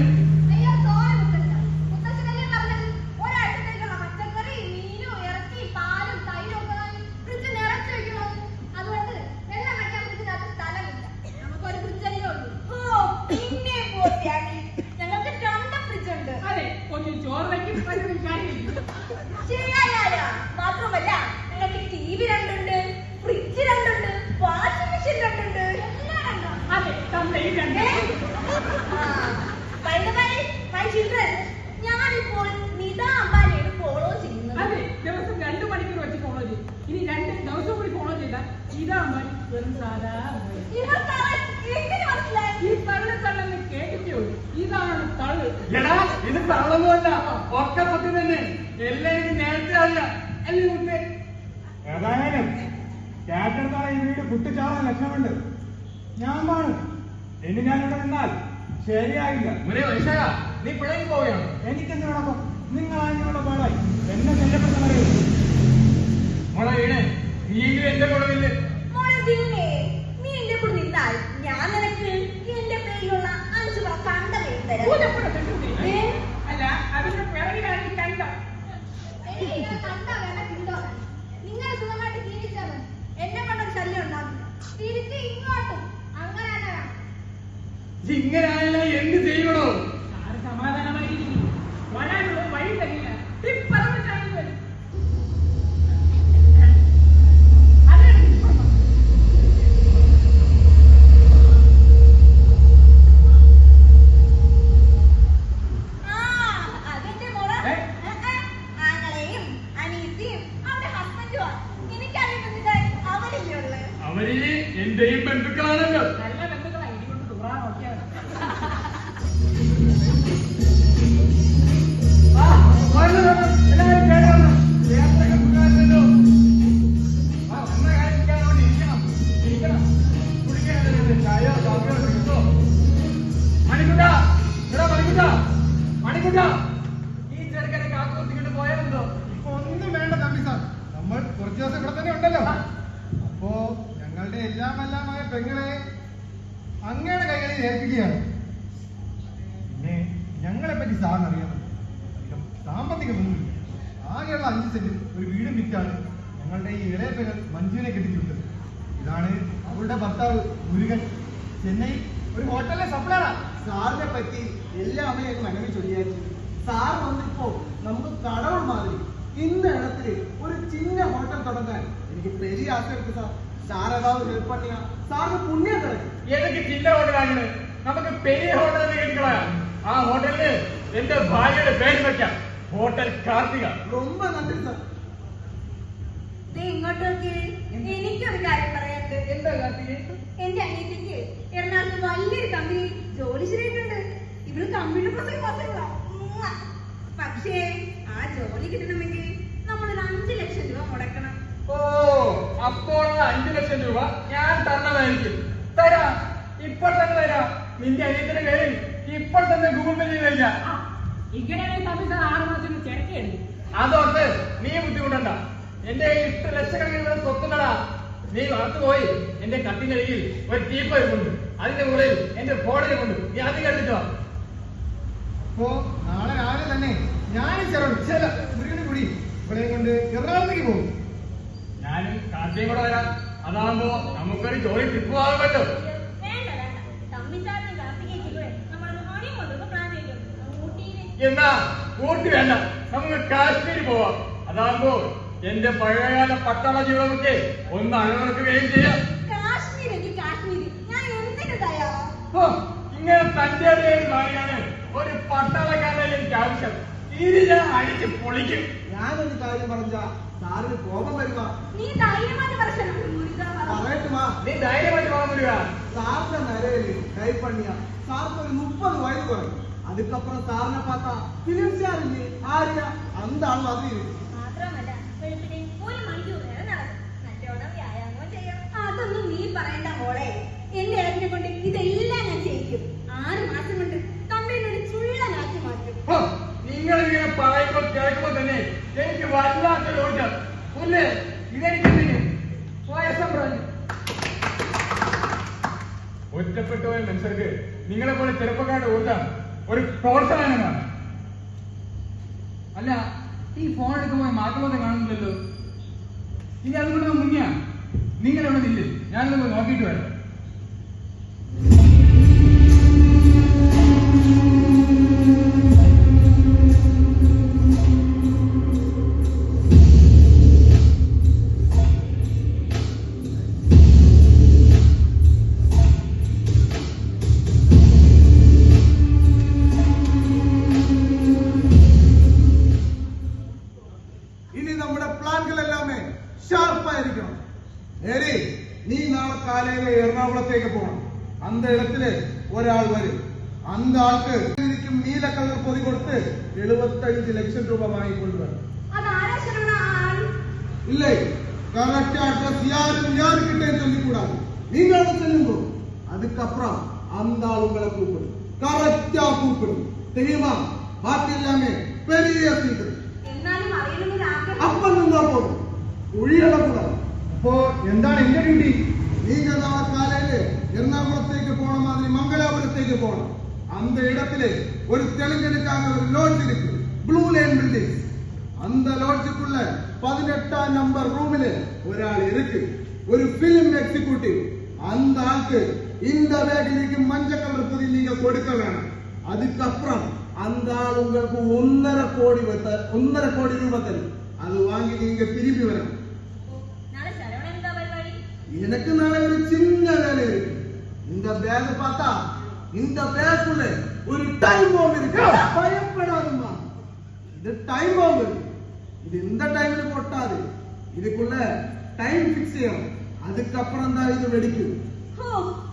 S4: അയ്യോ, sorry മുത്തച്ഛ. മുത്തച്ഛനല്ലേ പറഞ്ഞത്? ഒരാഴ്ചത്തേക്കുള്ള പച്ചക്കറി, മീനും, ഇറച്ചി, പാലും, തൈരും ഒക്കെ വാങ്ങി ഫ്രിഡ്ജിൽ നിറച്ച് വെക്കണമെന്ന്. അതുകൊണ്ട് വെള്ളം വെക്കാൻ ഫ്രിഡ്ജിനകത്ത് സ്ഥലമില്ല. നമുക്കൊരു ഫ്രിഡ്ജല്ലേ ഉള്ളൂ. ഓ, പിന്നെ poor family. ഞങ്ങൾക്ക് 2 ഫ്രിഡ്ജ് ഉണ്ട്.
S1: അതെ, ഒന്ന് ചോറ് വയ്ക്കും, പലരും കാര്യമില്ല.
S4: ശരിയായ മാത്രമല്ല ഞങ്ങൾക്ക് TV 2 ഉണ്ട്, ഫ്രിഡ്ജ് 2 ഉണ്ട്, വാഷിംഗ് മെഷീൻ 2 ഉണ്ട്. എല്ലാം ഉണ്ടോ?
S1: അതെ, തന്തയും രണ്ട്.
S4: ഞാനിപ്പോൾ നിത അംബാനിയെ ഫോളോ ചെയ്യുന്നത്.
S1: അതെ, ദിവസം 2 മണിക്കൂർ വെച്ച് ഫോളോ ചെയ്യും. ഇനി 2 ദിവസം കൂടി ഫോളോ ചെയ്താൽ ഇതാകുമ്പോൾ വെറും സാധാ അമ്പാനി.
S4: ഇവർക്കാണ് എങ്ങനെ മനസ്സിലായി?
S1: ഈ തള്ളു തള്ളെന്ന് കേട്ടിട്ടേ ഉള്ളൂ. ഇതാണ് തള്ളു.
S2: എടാ ഇത് തള്ളൊന്നുമല്ല, ഒക്കെ പത്തി തന്നെ. എല്ലാം എനിക്ക് നേരത്തെ അറിയാം അല്ലേ മുത്തേ?
S3: ഏതായാലും കേട്ടെടുത്തോളം ഈ വീട് കുട്ടിച്ചാറാൻ ലക്ഷണമുണ്ട്. ഞാൻ കാണും. ഇനി ഞാനിവിടെ നിന്നാൽ ശരിയായില്ല.
S2: മോനെ വൈശാഖ, നീ പിഴങ്ങി പോവുകയാണ്.
S3: എനിക്കെന്തിനോടൊപ്പം നിങ്ങളാഞ്ഞോടെ പാടായി എന്നെ ശല്യപ്പെടുന്നവരെ.
S2: മോളെ വീണേ നീയെങ്കിലും എന്റെ കുഴവില്ലേ?
S4: മോളെ ദിൽമേ, നീ എന്റെ കൂടെ നിന്നാൽ ഞാൻ നിനക്ക് എന്റെ പേരിലുള്ള 5 കണ്ട പേര് തരാം.
S1: പൂജപ്പുറം കണ്ടില്ലേ?
S4: ഏ?
S1: അല്ല, അതിന്റെ പിറകിലാണ് ഈ കണ്ട.
S4: എനിക്കിങ്ങനെ കണ്ടാ വേണ്ട കിണ്ടോടാ. നിങ്ങൾ സുഖമായിട്ട് ജീവിച്ചാൽ മതി. എന്നെ കൊണ്ടൊരു ശല്യം ഉണ്ടാവില്ല. തിരിച്ച് ഇങ്ങോട്ടും അങ്ങനെ തന്നെ വേണം.
S2: ഇങ്ങനെയായാലും എന്ത് ചെയ്യണോ?
S1: ആര് സമാധാനമായിരിക്കും. വരാനുള്ള വഴി തരില്ല. ടിപ്പറന്ന് ചാടി വരും. അതാണ് ടിപ്പറം.
S4: ആ, അതെന്റെ മോള്. ആങ്ങളെയും അനീസിയും അവരുടെ ഹസ്ബൻഡുമാ. എനിക്കറിയുന്നത് അവരില്ലേ ഉള്ളത്.
S2: അവര് എന്റെയും ബന്ധുക്കളാണല്ലോ.
S1: നല്ല ബന്ധുക്കളാ. ഇടികൊണ്ട് ദൂറാ നോക്കിയാൽ
S2: എല്ലാവരും കേറി വരണം. യാത്രയൊക്കെ സുഖമായിരുന്നല്ലോ. വന്ന കാര്യത്തിലാണ് അവിടെ ഇരിക്കണം. കുടിക്കാനല്ലേ ചായയോ കാപ്പിയോ കുടിച്ചോ? മണിക്കുട്ടാ, എടാ മണിക്കുട്ടാ, ഈ ചെറുക്കനെ കാത്തുകൊണ്ടിട്ട് പോയാലുണ്ടോ?
S6: ഒന്നും വേണ്ട തമ്പി സാർ, നമ്മൾ കുറച്ച് ദിവസം ഇവിടെ തന്നെ ഉണ്ടല്ലോ. അപ്പോ ഞങ്ങളുടെ എല്ലാമെല്ലാമായ പെങ്ങളെ അങ്ങയുടെ കൈകളിൽ ഏൽപ്പിക്കുകയാണ്. പിന്നെ ഞങ്ങളെ പറ്റി സാറിന് അറിയാമല്ലോ, അധികം സാമ്പത്തികമൊന്നുമില്ല. ആകെയുള്ള 5 സെന്റ് ഒരു വീടും വിറ്റാണ് ഞങ്ങളുടെ ഈ ഇളയ പെങ്ങൾ മഞ്ജുവിനെ കെട്ടിച്ചുവിട്ടത്. ഇതാണ് അവളുടെ ഭർത്താവ് മുരുകൻ, ചെന്നൈ ഒരു ഹോട്ടലിലെ സപ്ലയറാ. സാറിനെ പറ്റി എല്ലാം അവനെ മനസ്സിൽ ചൊല്ലിയായിരുന്നു. സാർ വന്നിപ്പോ നമുക്ക് കടവുൾ മാതിരി ഇന്ന ഇടത്തില് ഒരു ചിന്ന ഹോട്ടൽ തുടങ്ങാൻ എനിക്ക് പെരിയ ആശയെടുത്ത് സാർ. സാർ ഏതാവും ഹെൽപ്പ് പണിയാ സാറിന് പുണ്യം കിടക്കും.
S2: ഏതൊക്കെ ചില്ല ഹോട്ടലാണ്? നമുക്ക് പെരിയ ഹോട്ടലിൽ കെട്ടിക്കളയാം. ആ ഹോട്ടലില് എന്റെ ഭാര്യയുടെ പേര് വെക്കാം, ഹോട്ടൽ കാർത്തിക.
S6: ரொம்ப നന്ദി സാർ.
S4: ദേ ഇങ്ങോട്ട് നോക്കിയേ. എനിക്കൊരു കാര്യം പറയാനുണ്ട്.
S1: എന്താ കാർത്തികേ?
S4: എന്റെ അനിയത്തിക്ക് എറണാകുളത്ത് വലിയൊരു കമ്പനി ജോലി ശരിയായിട്ടുണ്ട്. ഇവള് കമ്പ്യൂട്ടർ പ്രൊസസ് മാത്രമല്ല. പക്ഷേ ആ ജോലി കിട്ടണമെങ്കിൽ നമ്മളൊരു 5 ലക്ഷം രൂപ മുടക്കണം.
S2: ഓ, അപ്പോൾ 5 ലക്ഷം രൂപ ഞാൻ തരണമായിരിക്കും. തരാം, ഇപ്പോൾ തന്നെ തരാം. നിന്റെ അനിയത്തിന്റെ പേരിൽ ഇപ്പോൾ തന്നെ ഗൂഗിൾ പേ ചെയ്ത് തരിക.
S1: ആ, ഇങ്ങനെയാണെങ്കിൽ തമ്മിൽ 6 മാസത്തിന് ചിരക്കയെടുക്കും.
S2: അതോർത്ത് നീ ബുദ്ധിമുട്ടണ്ട. എന്റെ കയ്യിൽ 8 ലക്ഷക്കണക്കിന് സ്വത്തുന്നടാ. നീ വളർത്തു പോയി എന്റെ കത്തിനരികിൽ ഒരു ടീപ്പ് ഉണ്ട്, അതിന്റെ മുകളിൽ എന്റെ ഫോണിൽ കൊണ്ട് നീ അത് കണ്ടിട്ടോ.
S6: അപ്പോ എറണാകുളത്തേക്ക് പോകും.
S2: ഞാനും കാർത്തിയും കൂടെ വരാം. അതാകുമ്പോ നമുക്കൊരു ജോലി ട്രിപ്പ് പോകാൻ പറ്റും.
S4: വേണ്ട വേണ്ട, തമ്മിച്ചാറിനും കാർത്തികേക്കും കൂടെ നമ്മളൊന്ന് ഹണിമൂൺ പ്ലാൻ ചെയ്തു ഊട്ടിയില്.
S2: എന്നാ ഊട്ടി വേണ്ട, നമുക്ക് കാശ്മീർ പോവാം. അതാകുമ്പോ എന്റെ പഴയകാല പട്ടാള ജീവിതമൊക്കെ ഒന്ന് അഴവറക്കുകയും ചെയ്യാം.
S4: കാശ്മീരെങ്കിൽ കാശ്മീര്, ഞാൻ എന്തിനു തയ്യാറാ?
S2: ഓ, ഇങ്ങനെ തന്റെ കാര്യമാണ് ഒരു പട്ടാളക്കാരനെ എനിക്ക് ആവശ്യം. ഇത് ഞാൻ അടിച്ച് പൊളിക്കും.
S6: ഞാനൊരു കാര്യം പറഞ്ഞ സാറിന് കോപം വരുക.
S4: നീ ധൈര്യമായിട്ട് പറയണം.
S6: പറയട്ടുമാ,
S2: നീ ധൈര്യമായിട്ട് പറഞ്ഞിടുക.
S6: സാറിന്റെ നിലയില് കൈപ്പണിയ സാർക്ക് ഒരു 30 വയസ്സ് കുറയും. അതുക്കപ്പുറം സാറിനെ പാത്ത ഫിലിം സ്റ്റാറില്ലേ ആര്യ അന്താണ് അതിൽ.
S4: മാത്രമല്ല വെളുപ്പിനെ 1 മണിക്കൂർ നേരം നടക്കും. നല്ലോണം വ്യായാമം ചെയ്യണം. അതൊന്നും നീ പറയണ്ട മോളെ. എന്റെ ഇടത്തിനെ കൊണ്ട് ഇതെല്ലാം ഞാൻ ചെയ്യിക്കും. 6 മാസം കൊണ്ട് കമ്പനിയുടെ ചുള്ളനാക്കി മാറ്റും.
S2: നിങ്ങളിങ്ങനെ പറയുമ്പോ കേൾക്കുമ്പോ തന്നെ എനിക്ക് വല്ലാത്തൊരു ഊർജ്ജം. പുല്ല് ഇതെനിക്ക് വയസ്സം പറഞ്ഞു. ഒറ്റപ്പെട്ടു പോയ മനുഷ്യർക്ക് നിങ്ങളെ പോലെ ചെറുപ്പക്കാരുടെ ഊർജ്ജം ഒരു പ്രോത്സാഹനമാണ്. അല്ല, ഈ ഫോൺ എടുക്കുമ്പോൾ മാറ്റമൊന്നും കാണുന്നില്ലല്ലോ. ഇനി അതുകൊണ്ട് മുങ്ങിയ നിങ്ങൾ എവിടെ നില്ലേ? ഞാനൊന്ന് നോക്കിയിട്ട് വരാം.
S6: ഇനി നമ്മുടെ പ്ലാനുകളെല്ലാമേ ഷാർപ്പായിരിക്കണം. നേരെ നീ നാളെ കാലയിലെ എറണാകുളത്തേക്ക് പോകണം. അന്ത ഇടത്തില് ഒരാൾ വരും. അന്ത ആൾക്ക് എനിക്കും നീല കളർ പൊതി കൊടുത്ത് 75 ലക്ഷം രൂപ വാങ്ങിക്കൊണ്ടുവരണം. ഇല്ലേ, കറക്റ്റ് അഡ്രസ് யாருக்கிட்டே சொல்லிக்கூடாது. நீங்கள் செல்லுங்கோ. அதுக்கப்புறம் அந்த ஆளுங்களை கூப்பிடும். கரெக்டா கூப்பிடும். தெரியுமா? பாக்கி எல்லாமே பெரிய சீக்கிரம். அப்ப നിന്നാ പോകും, ഒഴിയടക്കൂടാതെ.
S3: അപ്പോ എന്താണ് എന്റെ ഡ്യൂട്ടി?
S6: நீங்க நாளை காலையில എറണാകുളത്തേക്ക് പോണ മാതിരി മംഗലാപുരത്തേക്ക് പോകണം. அந்த இடத்திலே ஒரு தெலுங்கனுக்காக ஒரு லாட்ஜ் இருக்கு, ப்ளூ லைன் பில்டிங். அந்த லாட்ஜுக்குள்ள 18ஆம் நம்பர் ரூமில் ஒராள் இருக்கு, ஒரு பிலிம் எக்ஸிக்யூட்டிவ். அந்த ஆளுக்கு இந்த வேகத்துக்கு மஞ்சள் கலர் பொதி நீங்க கொடுக்க வேணும். அதுக்கப்புறம் அந்த ஆள் உங்களுக்கு 1.5 கோடி ரூபாய் தரும். அது வாங்கி நீங்க திரும்பி வரணும். எனக்கு நாளை ஒரு சின்ன வேலை இருக்கு. இந்த பேக் பார்த்தா இந்த பேக்குள்ள ஒரு டைம் பாம்பு இருக்கு. பயப்படாதுமா, இது டைம் பாம்பு. இது இந்த டைம்ல போட்டாது, இதுக்குள்ள டைம் பிக்ஸ் செய்யணும். அதுக்கப்புறம் தான் இது வெடிக்கும்.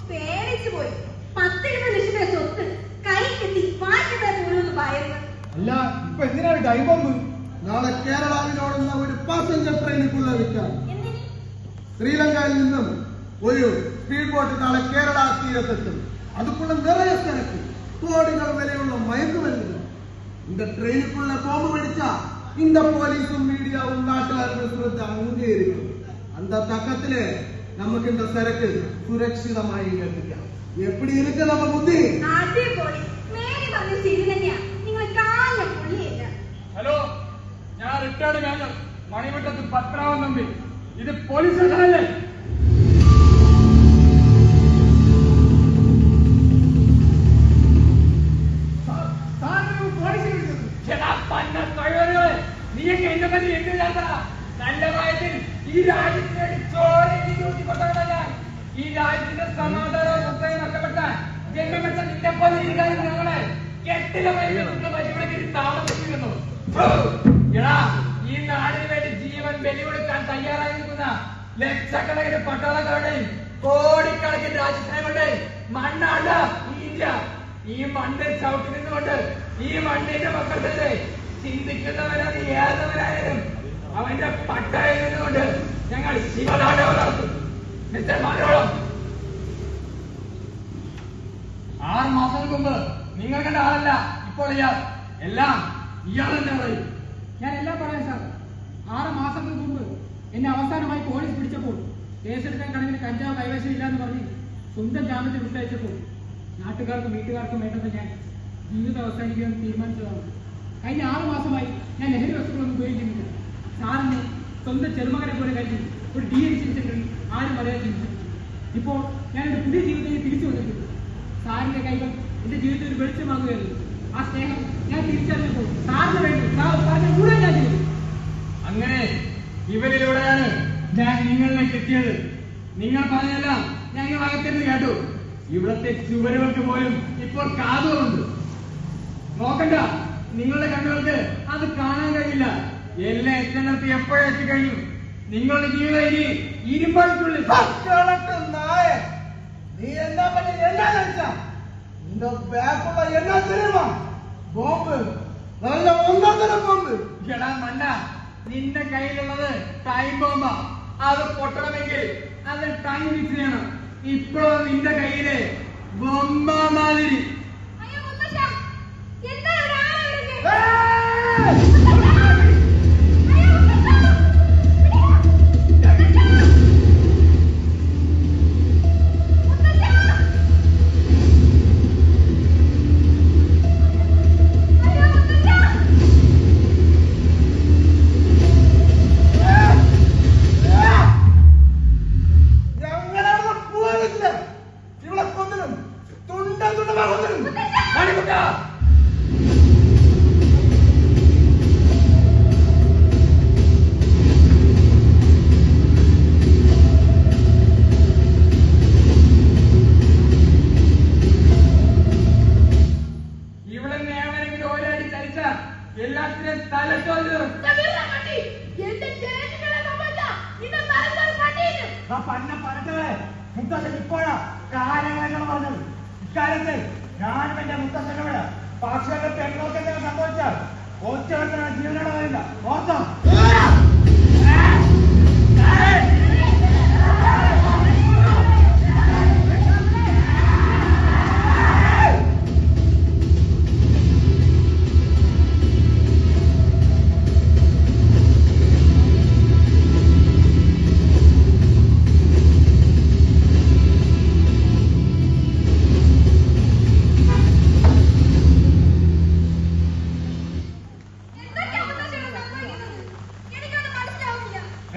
S4: പേടിച്ചു പോയി. 10-20 ലക്ഷം സ്വത്ത് കൈ കിട്ടി വാങ്ങിക്കാൻ പോലും ഭയന്ന്.
S3: അല്ല, ഇപ്പൊ എന്തിനാണ് ടൈം ബോംബ്?
S6: നാളെ കേരളാവിനോടുള്ള ഒരു പാസഞ്ചർ ട്രെയിനിക്കുള്ള വിൽക്കാൻ. ശ്രീലങ്കയിൽ നിന്നും ഒരു സ്പീഡ് ബോട്ട് നാളെ കേരള തീരത്തെത്തും. അതുക്കുള്ള നിറയെ സ്ഥലത്ത് കോടികൾ വിലയുള്ള മയക്കുമരുന്ന്. இந்த ട്രെയിനിക്കുള്ള ബോംബ് പിടിച്ചാ இந்த போலீஸும் மீடியாவும் நாட்டுകാരുടെ ശ്രദ്ധ അങ്ങേ ഇരിക്കും. அந்த தக்கத்திலே നമുക്ക് இந்த சரக்கு സുരക്ഷിതമായി എത്തിക്കാം. எப்படி இருக்கு நம்ம புத்தி?
S4: അടിപൊളി. മേരി പറഞ്ഞ ശരി തന്നെയാ. നിങ്ങൾ കാഞ്ഞ പുള്ളിയില്ല.
S2: ഹലോ, ഞാൻ റിട്ടയർഡ് മേജർ മണിവട്ടത്ത് പത്രാവൻ നമ്പി. ഇത് പോലീസ് സ്റ്റേഷനല്ലേ? നീയൊക്കെ എന്നെ പറ്റി എന്തില്ലാത്ത നല്ല പ്രായത്തിൽ ഈ രാജ്യത്തിന് വേണ്ടി ചോരക്കൊണ്ടാണ് ഞാൻ. ഈ രാജ്യത്തിന്റെ സമാധാനവും സ്വസ്ഥയും നഷ്ടപ്പെട്ട ജന്മപ്പെട്ട നിന്നെ പോലെ ഇരിക്കാനും ഞങ്ങളെ കെട്ടില പരിപാടി താമസിക്കുന്നു. എടാ, ഈ നാടിന് വേണ്ടി ജീവൻ ബലി കൊടുക്കാൻ തയ്യാറായി നിൽക്കുന്ന ലക്ഷക്കണക്കിന് പട്ടാളക്കാരുടെയും കോടിക്കണക്കിന് രാജ്യസ്നേഹങ്ങളുടെ മണ്ണാണ് ഈ ഇന്ത്യ. ഈ മണ്ണിൽ ചവിട്ടി നിന്നുകൊണ്ട് ഈ മണ്ണിന്റെ മക്കളുടെ ചിന്തിക്കുന്നവരാണ് ഏതവരായാലും അവന്റെ പട്ടയിൽ നിന്നുകൊണ്ട് ഞങ്ങൾ ശിവനാടകം നടത്തും. മിസ്റ്റർ മാനോളം, 6 മാസങ്ങൾക്ക് മുമ്പ് നിങ്ങൾ കണ്ട ആളല്ല ഇപ്പോൾ ഇയാൾ. എല്ലാം ഇയാൾ തന്നെ പറയും.
S1: ഞാൻ എല്ലാം പറയാം സാർ. 6 മാസങ്ങൾക്ക് മുമ്പ് എന്നെ അവസാനമായി പോലീസ് പിടിച്ചപ്പോൾ കേസെടുക്കാൻ കണക്കിന് കഞ്ചാവ് കൈവശം ഇല്ലാന്ന് പറഞ്ഞ് സ്വന്തം ജാമ്യത്തിൽ വിട്ടയച്ചപ്പോൾ നാട്ടുകാർക്കും വീട്ടുകാർക്കും വേണ്ടത് ഞാൻ ജീവിതം അവസാനിക്കുമെന്ന് തീരുമാനിച്ചതാണ്. കഴിഞ്ഞ 6 മാസമായി ഞാൻ ലഹരി വസ്തുക്കളൊന്നും ഉപയോഗിക്കുന്നില്ല. സാറിനെ സ്വന്തം ചെറുമകനെ പോലെ കരുതി ഒരു DNC സെന്ററിൽ ആരും പറയാൻ ചിന്തിച്ചു. ഇപ്പോൾ ഞാൻ എന്റെ പുതിയ ജീവിതത്തിൽ തിരിച്ചു വന്നിരിക്കുന്നു. സാറിന്റെ കൈകൾ എന്റെ ജീവിതത്തിൽ ഒരു വെളിച്ചമാകുകയായിരുന്നു. ആ സ്നേഹം ഞാൻ തിരിച്ചറിഞ്ഞപ്പോൾ സാറിന് വേണ്ടി സാറിന്റെ കൂടെ ഞാൻ ചെയ്തു.
S2: അങ്ങനെ ഇവരിലൂടെയാണ് ഞാൻ നിങ്ങളിലേക്ക് എത്തിയത്. നിങ്ങൾ പറഞ്ഞതെല്ലാം ഞങ്ങൾ അകത്തിരുന്ന് കേട്ടു. ഇവിടത്തെ ചുവരുകൾക്ക് പോലും ഇപ്പോൾ കാതുകളുണ്ട്. നോക്കണ്ട, നിങ്ങളുടെ കണ്ണുകൾക്ക് അത് കാണാൻ കഴിയില്ല. എല്ലാം എത്തുന്നിടത്ത് എപ്പോഴെത്തിക്കഴിഞ്ഞു. നിങ്ങളുടെ ജീവിതം ഇനി ഇരുമ്പായിട്ടുള്ളിൽ.
S6: നായ നീ എന്നാ പറ്റി എന്നാ കഴിച്ചാ നിന്റെ ബാക്കുള്ള എന്നാ തരുമാ ബോംബ് നല്ല ഒന്നാം ബോംബ്.
S2: എടാ മണ്ട, നിന്റെ കയ്യിലുള്ളത് ടൈം ബോംബാ. അത് പൊട്ടണമെങ്കിൽ അത് ടൈം ഫിക്സ് ചെയ്യണം. ഇപ്പോഴും നിന്റെ കയ്യില് ബോംബാ മാതിരി.
S4: അയ്യോ മുത്തശ്ശ, എന്താ ഒരാളെ
S2: എല്ലാത്തിനും തലച്ചോറ്
S3: പന്ന പറഞ്ഞത് മുത്തച്ഛൻ ഇപ്പോഴാ കാര്യങ്ങളാണ് പറഞ്ഞത്. ഇക്കാര്യത്തിൽ ഞാനും എന്റെ മുത്തച്ഛനോട് പക്ഷേ പെണ്ണോക്ക് എന്തെങ്കിലും സംഭവിച്ചാൽ ഒറ്റ ജീവനോടെ വരില്ല. ഓർത്തോ?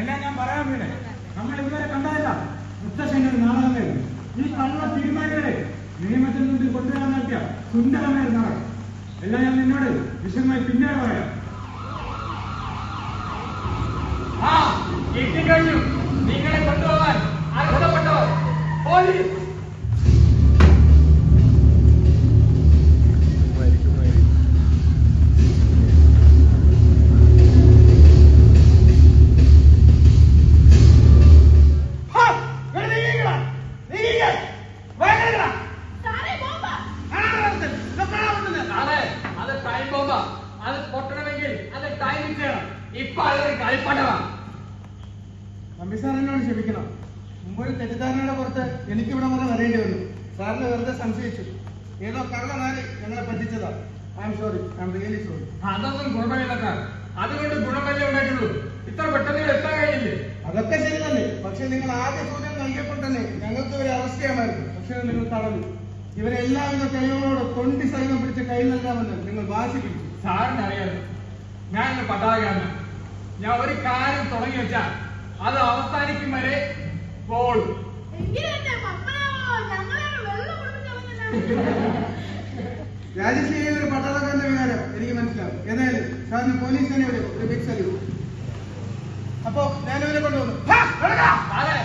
S3: എല്ലാം ഞാൻ പറയാൻ വീണേ. നമ്മൾ ഇതുവരെ കണ്ടതല്ല മുത്തശ്ശന്റെ ഒരു നാടകമേ. ഈ കള്ള തീരുമാനികളെ നിയമത്തിൽ നിന്ന് കൊണ്ടുവരാൻ നടത്തിയ സുന്ദരമായ നാടകം. എല്ലാം ഞാൻ നിന്നോട് വിശദമായി പിന്നീട് പറയാം.
S2: ആ കിട്ടിക്കഴിഞ്ഞു. നിങ്ങളെ കൊണ്ടുപോകാൻ അർഹതപ്പെട്ടവർ പോലീസ്. അത് ടൈം ബോംബാ. അത് പൊട്ടണമെങ്കിൽ അത് ടൈം ചെയ്യണം. ഇപ്പൊ അതൊരു കളിപ്പടമാണ്.
S6: നമ്പി സാർ എന്നോട് ക്ഷമിക്കണം. മുമ്പൊരു തെറ്റിദ്ധാരണയുടെ പുറത്ത് എനിക്കിവിടെ വന്ന് വരേണ്ടി വന്നു. സാറിന് വെറുതെ സംശയിച്ചു. ഏതോ കള്ളനാരി ഞങ്ങളെ പറ്റിച്ചതാ. I am sorry, I am really sorry.
S2: അതൊന്നും ഗുണമില്ലക്കാർ. അതുകൊണ്ട് ഗുണമല്ലേ ഉണ്ടായിട്ടുള്ളൂ. ഇത്ര പെട്ടെന്ന് ഇവിടെ എത്താൻ കഴിയില്ലേ?
S6: അതൊക്കെ ശരി തന്നെ. പക്ഷെ നിങ്ങൾ ആദ്യ സൂചന നൽകിയപ്പോൾ തന്നെ ഞങ്ങൾക്ക് ഒരു അറസ്റ്റ് ചെയ്യാമായിരുന്നു. പക്ഷെ നിങ്ങൾ തടഞ്ഞു. ഇവരെ എല്ലാവിധ കഴിവുകളോട് തൊണ്ടി സഹിതം പിടിച്ച് കൈ നൽകാമെന്ന് നിങ്ങൾ വാശി പിടിച്ചു.
S2: സാറിന് അറിയാലോ, ഞാൻ ഇന്ന് പതാകയാണ്. ഞാൻ ഒരു കാര്യം തുടങ്ങി വെച്ചാൽ അത് അവസാനിക്കും വരെ പോളും.
S6: രാജശ്രീ ഒരു പട്ടാളക്കാരന്റെ വികാരം എനിക്ക് മനസ്സിലാവും. ഏതായാലും സാറിന് പോലീസ് തന്നെ ഒരു ബിഗ് സല്യൂട്ട്. അപ്പോ ഞാനിവരെ കൊണ്ടുവന്നു.
S2: സാറേ,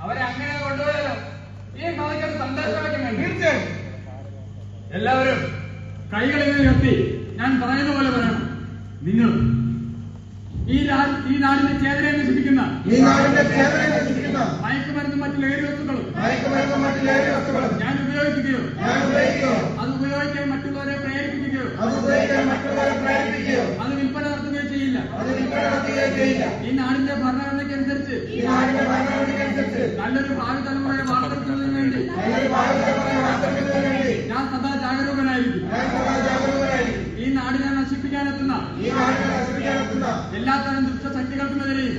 S2: അവരെ അങ്ങനെ കൊണ്ടുപോയാലോ? ഈ മതയ്ക്ക് സന്തോഷമാക്കാൻ വേണ്ടി
S6: തീർച്ചയായും
S2: എല്ലാവരും കൈകളിൽ ഉയർത്തി ഞാൻ പറയുന്ന പോലെ പറയണം. നിങ്ങൾ ഈ നാടിന്റെ ചേതനയെ നശിപ്പിക്കുന്ന മയക്കുമരുന്നും മറ്റു ലഹരി വസ്തുക്കളും ഞാൻ ഉപയോഗിക്കുകയോ അത് ഉപയോഗിക്കാൻ മറ്റുള്ളവരെ പ്രേരിപ്പിക്കുകയോ അത് വിൽപ്പന നടത്തുകയോ ചെയ്യില്ല. ഈ നാടിന്റെ ഭരണഘടനയ്ക്കനുസരിച്ച് നല്ലൊരു ഭാവി തലമുറയെ വാർത്തെടുക്കുന്നതിന് വേണ്ടി ഞാൻ സദാ ജാഗരൂകനായിരിക്കും. ഈ നാടിനെ നശിപ്പിക്കാനെത്തുന്ന എല്ലാത്തരം ദുഷ്ടശക്തികൾക്കുമെതിരെയും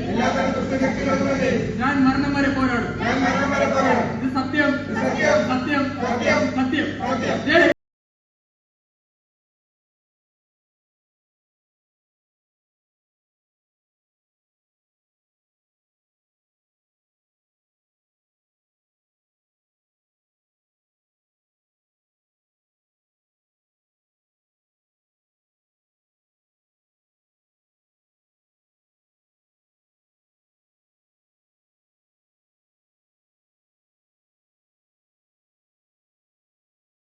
S2: ഞാൻ മരണം വരെ പോരാടും.